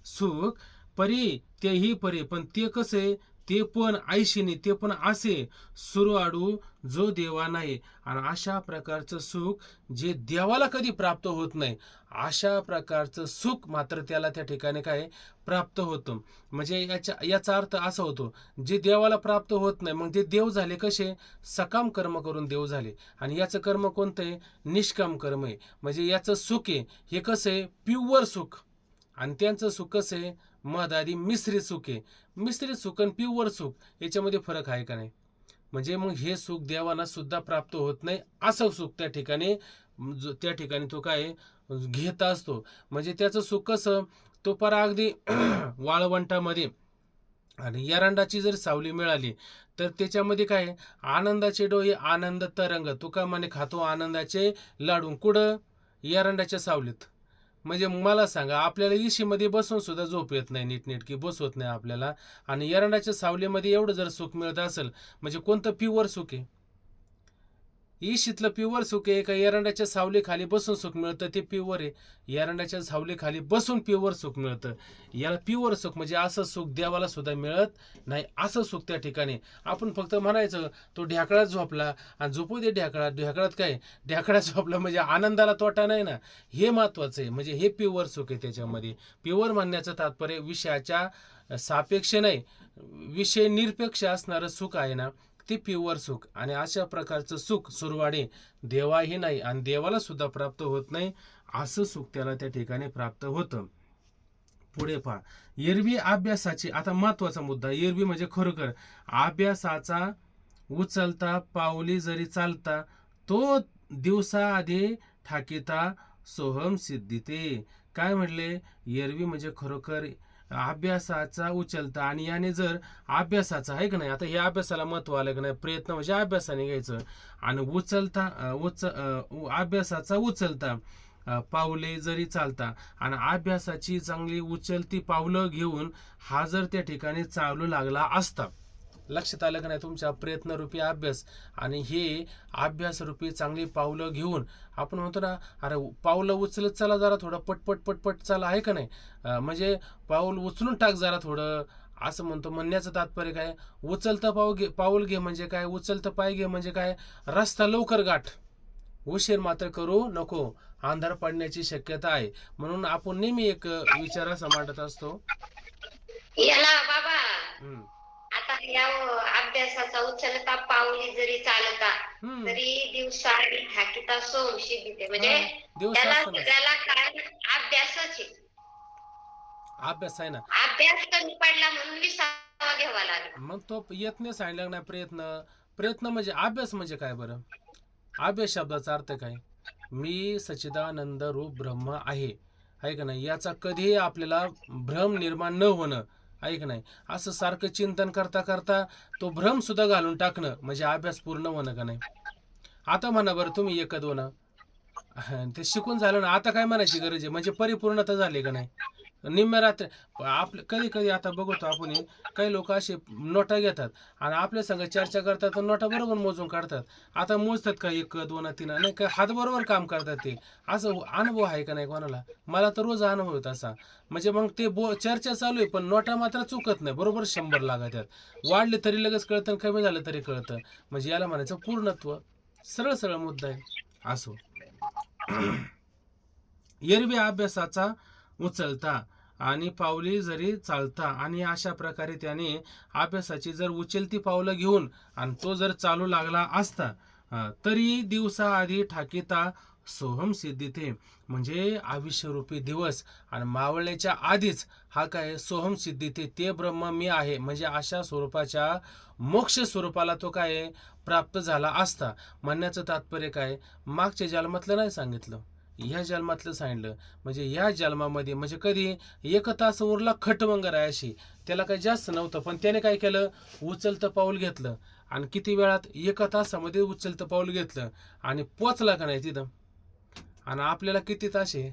सुख तेही परी, पण ते कसे, ते पण आयशीने, ते पण असे सुरवाडू जो देवा नाही. आणि अशा प्रकारचं सुख जे देवाला कधी प्राप्त होत नाही, अशा प्रकारचं सुख मात्र त्याला त्या ठिकाणी काय प्राप्त होतं. म्हणजे याचा अर्थ असा होतो, जे देवाला प्राप्त होत नाही, मग ते देव झाले कसे, सकाम कर्म करून देव झाले. आणि याचं कर्म कोणतं आहे, निष्काम कर्म आहे. म्हणजे याचं सुख आहे हे कसं आहे, प्युअर सुख. आणि त्यांचं सुख कसं आहे, मध आधी मिश्रित सुख आहे. मिश्रित सुख आणि प्युअर सुख याच्यामध्ये फरक आहे का नाही. म्हणजे मग हे सुख देवांना सुद्धा प्राप्त होत नाही, असं सुख त्या ठिकाणी तो काय घेत असतो. म्हणजे त्याचं सुख कसं, तो परा अगदी वाळवंटामध्ये आणि एरंडाची जर सावली मिळाली, तर त्याच्यामध्ये काय आनंदाचे डोळे, आनंद तरंग, तुका म्हणे खातो आनंदाचे लाडू, कुठं, एरंडाच्या सावलीत. म्हणजे मला सांगा, आपल्याला इशीमध्ये बसून सुद्धा झोप येत नाही, नीटनेटकी बसवत नाही आपल्याला, आणि एरंडाच्या सावलीमध्ये एवढं जर सुख मिळत असेल, म्हणजे कोणतं प्युअर सुख आहे. इशीतलं प्युअर सुख आहे का एरंडाच्या सावली खाली बसून सुख मिळतं, ते प्युअर आहे. एरंडाच्या सावली खाली बसून प्युअर सुख मिळतं. याला प्युअर सुख म्हणजे असं सुख देवाला सुद्धा मिळत नाही. असं सुख त्या ठिकाणी आपण फक्त म्हणायचं तो ढ्याकळात झोपला, आणि झोपू दे ढ्याकळात काय, ढ्याकळात झोपला म्हणजे आनंदाला तोटा नाही ना, हे महत्वाचं आहे. म्हणजे हे प्युअर सुख आहे. त्याच्यामध्ये प्युअर म्हणण्याचं तात्पर्य विषयाच्या सापेक्ष नाही, विषय निरपेक्ष असणारं सुख आहे ना, ते प्युअर सुख. आणि अशा प्रकारचं सुख सुरवाडे देवाही नाही आणि देवाला सुद्धा प्राप्त होत नाही, असं सुख त्याला त्या ठिकाणी प्राप्त होतं. पुढे पहा, एरवी अभ्यासाची, आता महत्वाचा मुद्दा, एरवी म्हणजे खरोखर अभ्यासाचा उचलता पावली जरी चालता, तो दिवसा आधी ठाकीता सोहम सिद्धीते. काय म्हणले, एरवी म्हणजे खरोखर अभ्यासाचा उचलता, आणि याने जर अभ्यासाचा आहे का नाही, आता हे अभ्यासाला महत्व आलं का नाही, प्रयत्न म्हणजे अभ्यासाने घ्यायचं, आणि अभ्यासाचा उचलता पावले जरी चालता, आणि अभ्यासाची चांगली उचलती पावलं घेऊन हा जर त्या ठिकाणी चालू लागला असता, लक्षात आलं का नाही, तुमच्या प्रयत्नरूपी अभ्यास आणि हे अभ्यासरूपी चांगली पावलं घेऊन, आपण म्हणतो ना, अरे पावलं उचलत चला जरा थोडं, पटपट चला, आहे का नाही, म्हणजे पाऊल उचलून टाक जरा थोडं, असं म्हणतो. म्हणण्याचं तात्पर्य काय, उचलतं पाऊल घे म्हणजे काय, उचलतं पाय घे म्हणजे काय, रस्ता लवकर गाठ, उशीर मात्र करू नको, अंधार पडण्याची शक्यता आहे. म्हणून आपण नेहमी एक विचार असा मांडत असतो, याला बाबा आता या अभ्यासाचा उचलता पाऊली जरी चालता, तरी दिवसा ठाकीता सोम सिद्धीते. म्हणजे त्याला काय अभ्यासच आहे, अभ्यास आहे ना, अभ्यास कमी पडला म्हणून विसावा घ्यावा लागला. मग तो यत्न सांगितलं नाही, प्रयत्न म्हणजे अभ्यास म्हणजे काय बरं, अभ्यास शब्दाचा अर्थ काय, मी सच्चिदानंद रूप ब्रह्म आहे का नाही, याचा कधीही आपल्याला भ्रम निर्माण न होणं, ऐक नाही, असं सारखं चिंतन करता करता तो भ्रम सुद्धा घालून टाकणं म्हणजे अभ्यास पूर्ण होणं का नाही? आता म्हणा बरं तुम्ही 1-2 ते शिकून झालं ना, आता काय म्हणायची गरज आहे? म्हणजे परिपूर्णता झाली का नाही? निम्म्या रात्र आपलं कधी कधी आता बघतो आपण हे, काही लोक असे नोटा घेतात आणि आपल्या संग चर्चा करतात तर नोटा बरोबर मोजून काढतात. आता मोजतात का 1, 2, 3 नाही का, हात बरोबर काम करतात ते. असं अनुभव आहे का नाही कोणाला? मला तर रोज अनुभव येतो असा. म्हणजे मग ते चर्चा चालू आहे पण नोटा मात्र चुकत नाही, बरोबर 100 लागतात. वाढले तरी लगेच कळतं आणि कमी झालं तरी कळतं. म्हणजे याला म्हणायचं पूर्णत्व. सरळ सरळ मुद्दा आहे. असो. एरवी अभ्यासाचा उचलता आणि पावली जरी चालता आणि अशा प्रकारे त्याने अभ्यासाची जर उचलती पावलं घेऊन आणि तो जर चालू लागला असता, तरी दिवसाआधी ठाकीता सोहम सिद्धीते म्हणजे आयुष्यरूपी दिवस आणि मावळण्याच्या आधीच हा काय सोहम सिद्धीते, ते ब्रह्म मी आहे म्हणजे अशा स्वरूपाच्या मोक्ष स्वरूपाला तो काय प्राप्त झाला असता. म्हणण्याचं तात्पर्य काय, मागच्या जन्मातलं नाही सांगितलं, ह्या जन्मातलं सांगितलं. म्हणजे ह्या जन्मामध्ये म्हणजे कधी 1 तास उरला खटमंगर आहे अशी, त्याला काही जास्त नव्हतं पण त्याने काय केलं, उचलतं पाऊल घेतलं आणि किती वेळात 1 तासामध्ये उचलतं पाऊल घेतलं आणि पोचला का नाही तिथं. आणि आपल्याला किती तास आहे?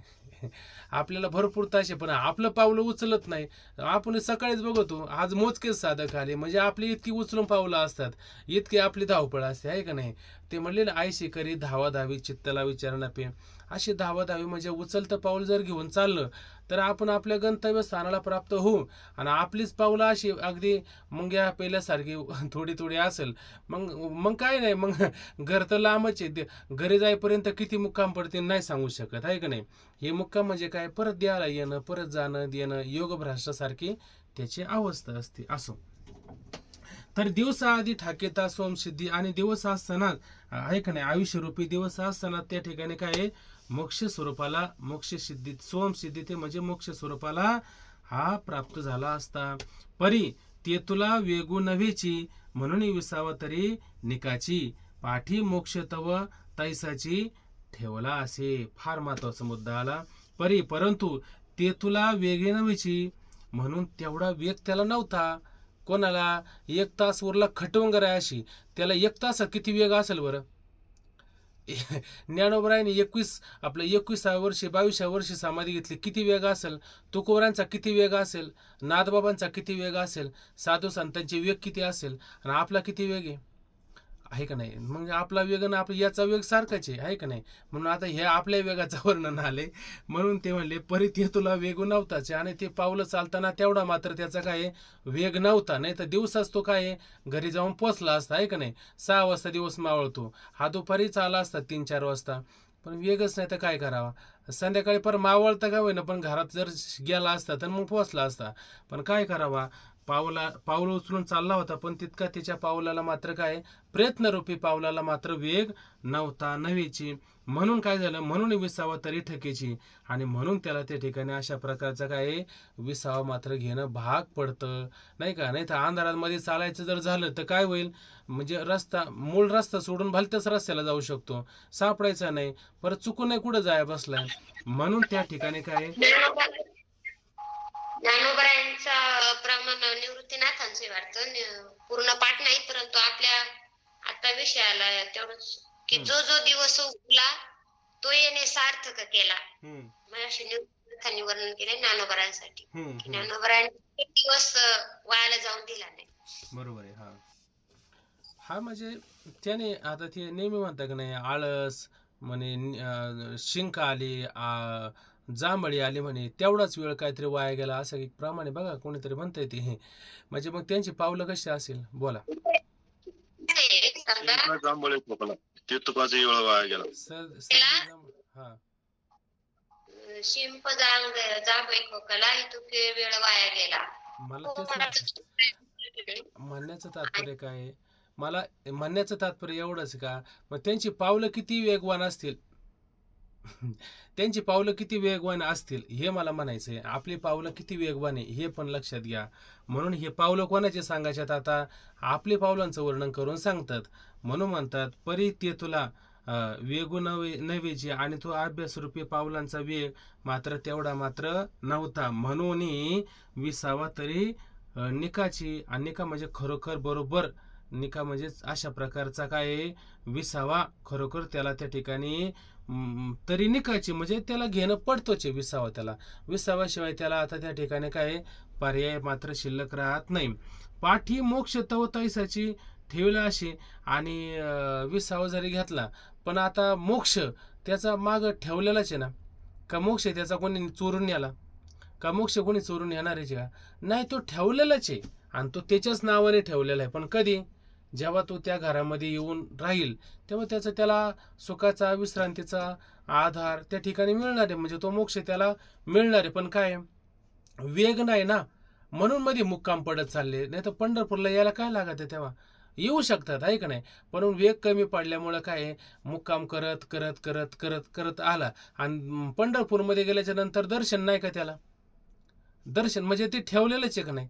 आपल्याला भरपूर तास आहे पण आपलं पावलं उचलत नाही. आपण सकाळीच बघतो आज मोजकेच साधक आले म्हणजे आपली इतकी उचलून पावलं असतात, इतकी आपली धावपळ असते आहे का नाही. ते म्हणले ना, आयशी करी धावाधावी चित्तला विचारणा पे. अशी धावाधावी म्हणजे उचलतं पाऊल जर घेऊन चाललं तर आपण आपल्या गंतव्यस्थानाला प्राप्त होऊ. आणि आपलीच पावलं अशी अगदी मुंग्या पहिल्यासारखी थोडी थोडी असेल मग मग काय नाही, मग घर तर लांबच आहे. घरी जाईपर्यंत किती मुक्काम पडतील नाही सांगू शकत आहे का नाही. हे मुक्काम म्हणजे काय, परत द्यायला येणं, परत जाणं देणं, योगभ्रष्टासारखी त्याची अवस्था असते. असो. तर दिवसाआधी ठाकेता सोमसिद्धी आणि दिवस असताना आहे का नाही, आयुष्यरूपी दिवस असताना त्या ठिकाणी काय मोक्ष स्वरूपाला, मोक्ष सिद्धी सोमसिद्धी ते म्हणजे मोक्ष स्वरूपाला हा प्राप्त झाला असता. परी ते तुला वेगू नव्हेची म्हणून विसावा तरी निकाची पाठी मोक्ष तव तैसाची ठेवला असे. फार महत्वाचा मुद्दा आला. परी परंतु ते तुला वेगळे नव्हेची म्हणून तेवढा वेग त्याला नव्हता. कोणाला 1 तास उरला खटवंगर आहे अशी, त्याला 1 तास किती वेग असेल बरं. ज्ञानोबरायाने 21व्या वर्षी 22व्या वर्षी समाधी घेतली, किती वेग असेल. तुकोबारांचा किती वेग असेल, नाथबाबांचा किती वेग असेल, साधू संतांचे वेग किती असेल आणि आपला किती वेग आहे का नाही. मग आपला वेग आणि आपला याचा वेग सारखाच आहे का नाही. म्हणून आता हे आपल्या वेगाचं वर्णन आले म्हणून ते म्हणले परी ते तुला वेग नव्हताच. आणि ते पावलं चालताना तेवढा मात्र त्याचा काय वेग नव्हता, नाही तर दिवसाच तो काय घरी जाऊन पोचला असता आहे का नाही. 6 वाजता दिवस मावळतो, हा दुपारी चाला असता 3-4 वाजता, पण वेगच नाही तर काय करावा. संध्याकाळी पर मावळता का होईना पण घरात जर गेला असता तर मग पोचला असता. पण काय करावा, पावलं उचलून चालला होता पण तितका त्याच्या पावलाला मात्र काय प्रयत्नरूपी पावलाला मात्र वेग नव्हता नव्हेची. म्हणून काय झालं, म्हणून विसावा तरी ठकेची. आणि म्हणून त्याला त्या ठिकाणी अशा प्रकारचा काय विसावा मात्र घेणं भाग पडतं नाही का. नाही तर अंधारामध्ये चालायचं जर झालं तर काय होईल, म्हणजे मूळ रस्ता सोडून भलत्याच रस्त्याला जाऊ शकतो, सापडायचा नाही, परत चुकून नाही कुठं जाय बसलाय. म्हणून त्या ठिकाणी काय ज्ञानोबरायांचा प्रमाण निवृत्तीनाथांचे वाटतं पूर्ण पाठ नाही परंतु आपल्या आता विषयाला तेवढंच की जो जो दिवस उगला तो येणे सार्थक केला. म्हणजे असे निवृत्तीनाथांनी वर्णन केले ज्ञानोबरायांसाठी. ज्ञानोबरायांनी दिवस वायाला जाऊन दिला नाही. बरोबर आहे. हा म्हणजे त्याने आता ते नेहमी म्हणतात की नाही, आळस म्हणे, शिंक आली, जांभळी आली म्हणे, तेवढाच वेळ काहीतरी वाया गेला असं एक प्रमाणे बघा कोणीतरी म्हणतंय ते. म्हणजे मग त्यांची पावलं कशी असेल बोला. जांभळे खोकला ते तुकाचा वेळ वाया गेला. हा शिंप जांभळे खोकला इतके वेळ वाया गेला. मला तेच म्हणण्याचं तात्पर्य काय, मला म्हणण्याचं तात्पर्य एवढंच का, मग त्यांची पावलं किती वेगवान असतील त्यांची पावलं किती वेगवान असतील हे मला म्हणायचंय. आपली पावलं किती वेगवान आहे हे पण लक्षात घ्या. म्हणून हे पावलं कोणाचे सांगायच्यात, आता आपली पावलांचं वर्णन करून सांगतात. म्हणून म्हणतात परी ते तुला वेगू नव्हेची आणि तो अभ्यासरूपी पावलांचा वेग मात्र तेवढा मात्र नव्हता. म्हणून विसावा तरी निकाची, आणि निका म्हणजे खरोखर बरोबर, निका म्हणजेच अशा प्रकारचा काय आहे, विसावा खरोखर त्याला त्या ठिकाणी तरी निकाची म्हणजे त्याला घेणं पडतोच आहे विसावा. त्याला विसावाशिवाय त्याला आता त्या ठिकाणी काय पर्याय मात्र शिल्लक राहत नाही. पाठी मोक्ष तव तैसाची ठेवला अशी, आणि विसावा जरी घेतला पण आता मोक्ष त्याचा माग ठेवलेलाच आहे ना. का मोक्ष त्याचा कोणी चोरून नेला? का मोक्ष कोणी चोरून येणार आहे का? नाही, तो ठेवलेलाच आहे आणि तो त्याच्याच नावाने ठेवलेला आहे. पण कधी? जेव्हा तो त्या घरामध्ये येऊन राहील तेव्हा त्याला सुखाचा, विश्रांतीचा आधार त्या ठिकाणी मिळणार आहे. म्हणजे तो मोक्ष त्याला मिळणार आहे. पण काय, वेग नाही ना, म्हणून मध्ये मुक्काम पडत चालले. नाही तर पंढरपूरला यायला काय लागत आहे, तेव्हा येऊ शकतात आहे का नाही. पण वेग कमी पडल्यामुळं काय मुक्काम करत करत करत करत करत आला, आणि पंढरपूरमध्ये गेल्याच्या नंतर दर्शन नाही का त्याला? दर्शन म्हणजे ते ठेवलेलंच आहे का नाही?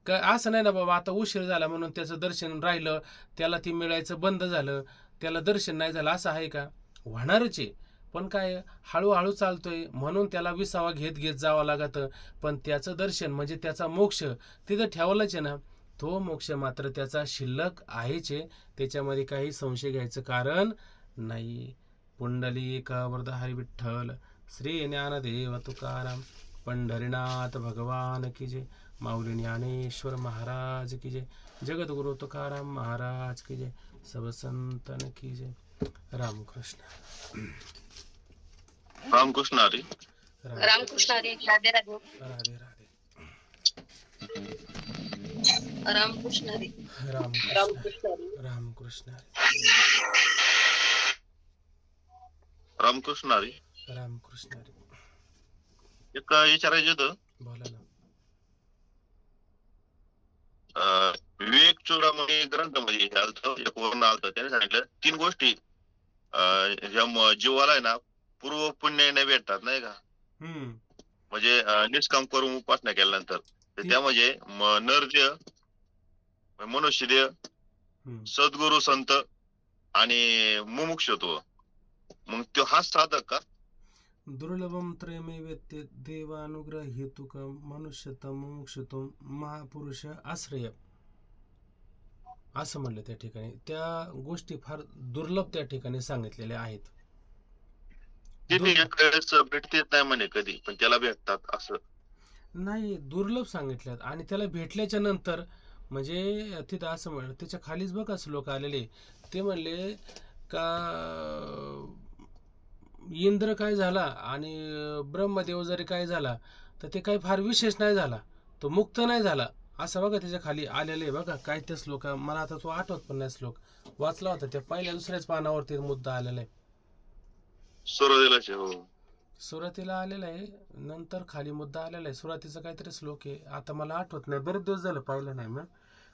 का असं नाही ना बाबा आता उशीर झाला म्हणून त्याचं दर्शन राहिलं, त्याला ती मिळायचं बंद झालं, त्याला दर्शन नाही झालं, असं आहे का? होणारच आहे. पण काय, हळूहळू चालतोय म्हणून त्याला विसावा घेत घेत जावं लागतं. पण त्याचं दर्शन म्हणजे त्याचा मोक्ष तिथं ठेवलाच आहे ना. तो मोक्ष मात्र त्याचा शिल्लक आहेच आहे, त्याच्यामध्ये काही संशय घ्यायचं कारण नाही. पुंडलिक वरद हरी विठ्ठल, श्री ज्ञानदेव तुकाराम, पंढरीनाथ भगवान की जय, माऊली ज्ञानेश्वर महाराज की जय, जगद्गुरु तुकाराम महाराज की जय, सब संतन की जय. रामकृष्ण. रामकृष्ण हरी. रामकृष्ण हरी. राधे राधे. राधे राधे. रामकृष्ण हरी. रामकृष्ण रामकृष्ण हरी. रामकृष्ण रामकृष्ण हरी. रामकृष्ण हरी. एक विचारायचं होतं. बोला ना. विवेक चूडामणी ग्रंथामध्ये आलतं, एक वर्ण आलतं, त्याने सांगितलं 3 गोष्टी ज्या जीवाला आहे ना पूर्व पुण्याने भेटतात नाही का. म्हणजे निष्काम करून उपासना केल्यानंतर त्या म्हणजे नरदेह, मनुष्यदेह, सद्गुरु संत आणि मुमुक्षत्व. मग तो हा साधक का? दुर्लभम त्रयमेव देवानुग्रह हेतुकम मनुष्यतम मुमुक्षुतम महापुरुष आश्रय, असं म्हणलं त्या ठिकाणी. त्या गोष्टी फार दुर्लभ त्या ठिकाणी सांगितलेल्या आहेत. भेटतेच नाही म्हणे कधी, पण त्याला भेटतात असं नाही, दुर्लभ सांगितल्यात. आणि त्याला भेटल्याच्या नंतर म्हणजे तिथं असं म्हणलं, त्याच्या खालीच बघा श्लोक आलेले, ते म्हणले का इंद्र काय झाला आणि ब्रह्मदेव जरी काय झाला तर ते काही फार विशेष नाही झाला, तो मुक्त नाही झाला, असं बघा त्याच्या खाली आलेलं आहे. बघा काय ते श्लोक, मला आता तो आठवत पण नाही. श्लोक वाचला होता त्या पहिल्या दुसऱ्याच पानावरती मुद्दा आलेला आहे. सुरुवातीला आलेला आहे, नंतर खाली मुद्दा आलेला आहे. सुरुवातीचा काहीतरी श्लोक आहे, आता मला आठवत नाही, बरेच दिवस झालं पाहिलं नाही मग.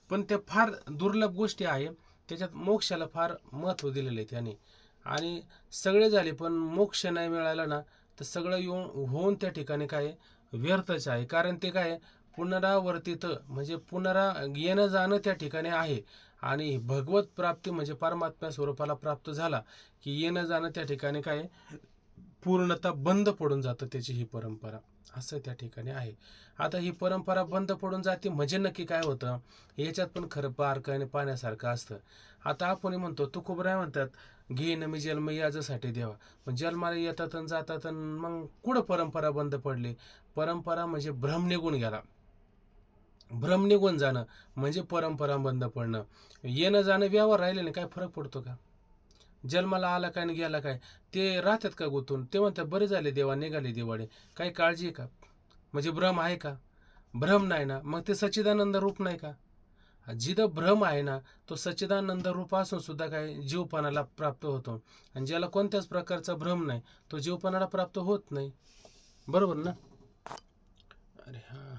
पण ते फार दुर्लभ गोष्टी आहे, त्याच्यात मोक्षाला फार महत्व दिलेलं आहे त्याने. आणि सगळे झाले पण मोक्ष नाही मिळाला ना तर सगळं होऊन त्या ठिकाणी काय व्यर्थच आहे. कारण ते काय पुनरावर्तित म्हणजे येणं जाणं त्या ठिकाणी आहे. आणि भगवत प्राप्ती म्हणजे परमात्मा स्वरूपाला प्राप्त झाला की येणं जाणं त्या ठिकाणी काय पूर्णतः बंद पडून जातं त्याची ही परंपरा, असं त्या ठिकाणी आहे. आता ही परंपरा बंद पडून जाते म्हणजे नक्की काय होतं याच्यात पण खरं बारकाईने पाहण्यासारखं असतं. आता आपण म्हणतो तुकोबराय म्हणतात घेईन मी जन्म याच्यासाठी देवा, पण जन्माला येतात आणि जातात आणि मग कुठं परंपरा बंद पडली? परंपरा म्हणजे भ्रम निघून गेला, भ्रम निघून जाणं म्हणजे परंपरा बंद पडणं. येणं जाणं व्यवहार राहिले नाही, काय फरक पडतो का? जन्माला आला काय आणि गेला काय, ते राहतात का गुतून? ते म्हणतात बरे झाले देवा निघाली दिवाळी, काही काळजी आहे का? म्हणजे भ्रम आहे का? भ्रम नाही ना, मग ते सच्चिदानंद रूप नाही का? जिथं भ्रम आहे ना तो सच्चिदानंद रूप असून सुद्धा काय जीवपणाला प्राप्त होतो, आणि ज्याला कोणत्याच प्रकारचा भ्रम नाही तो जीवपणाला प्राप्त होत नाही. बरोबर ना? अरे हा.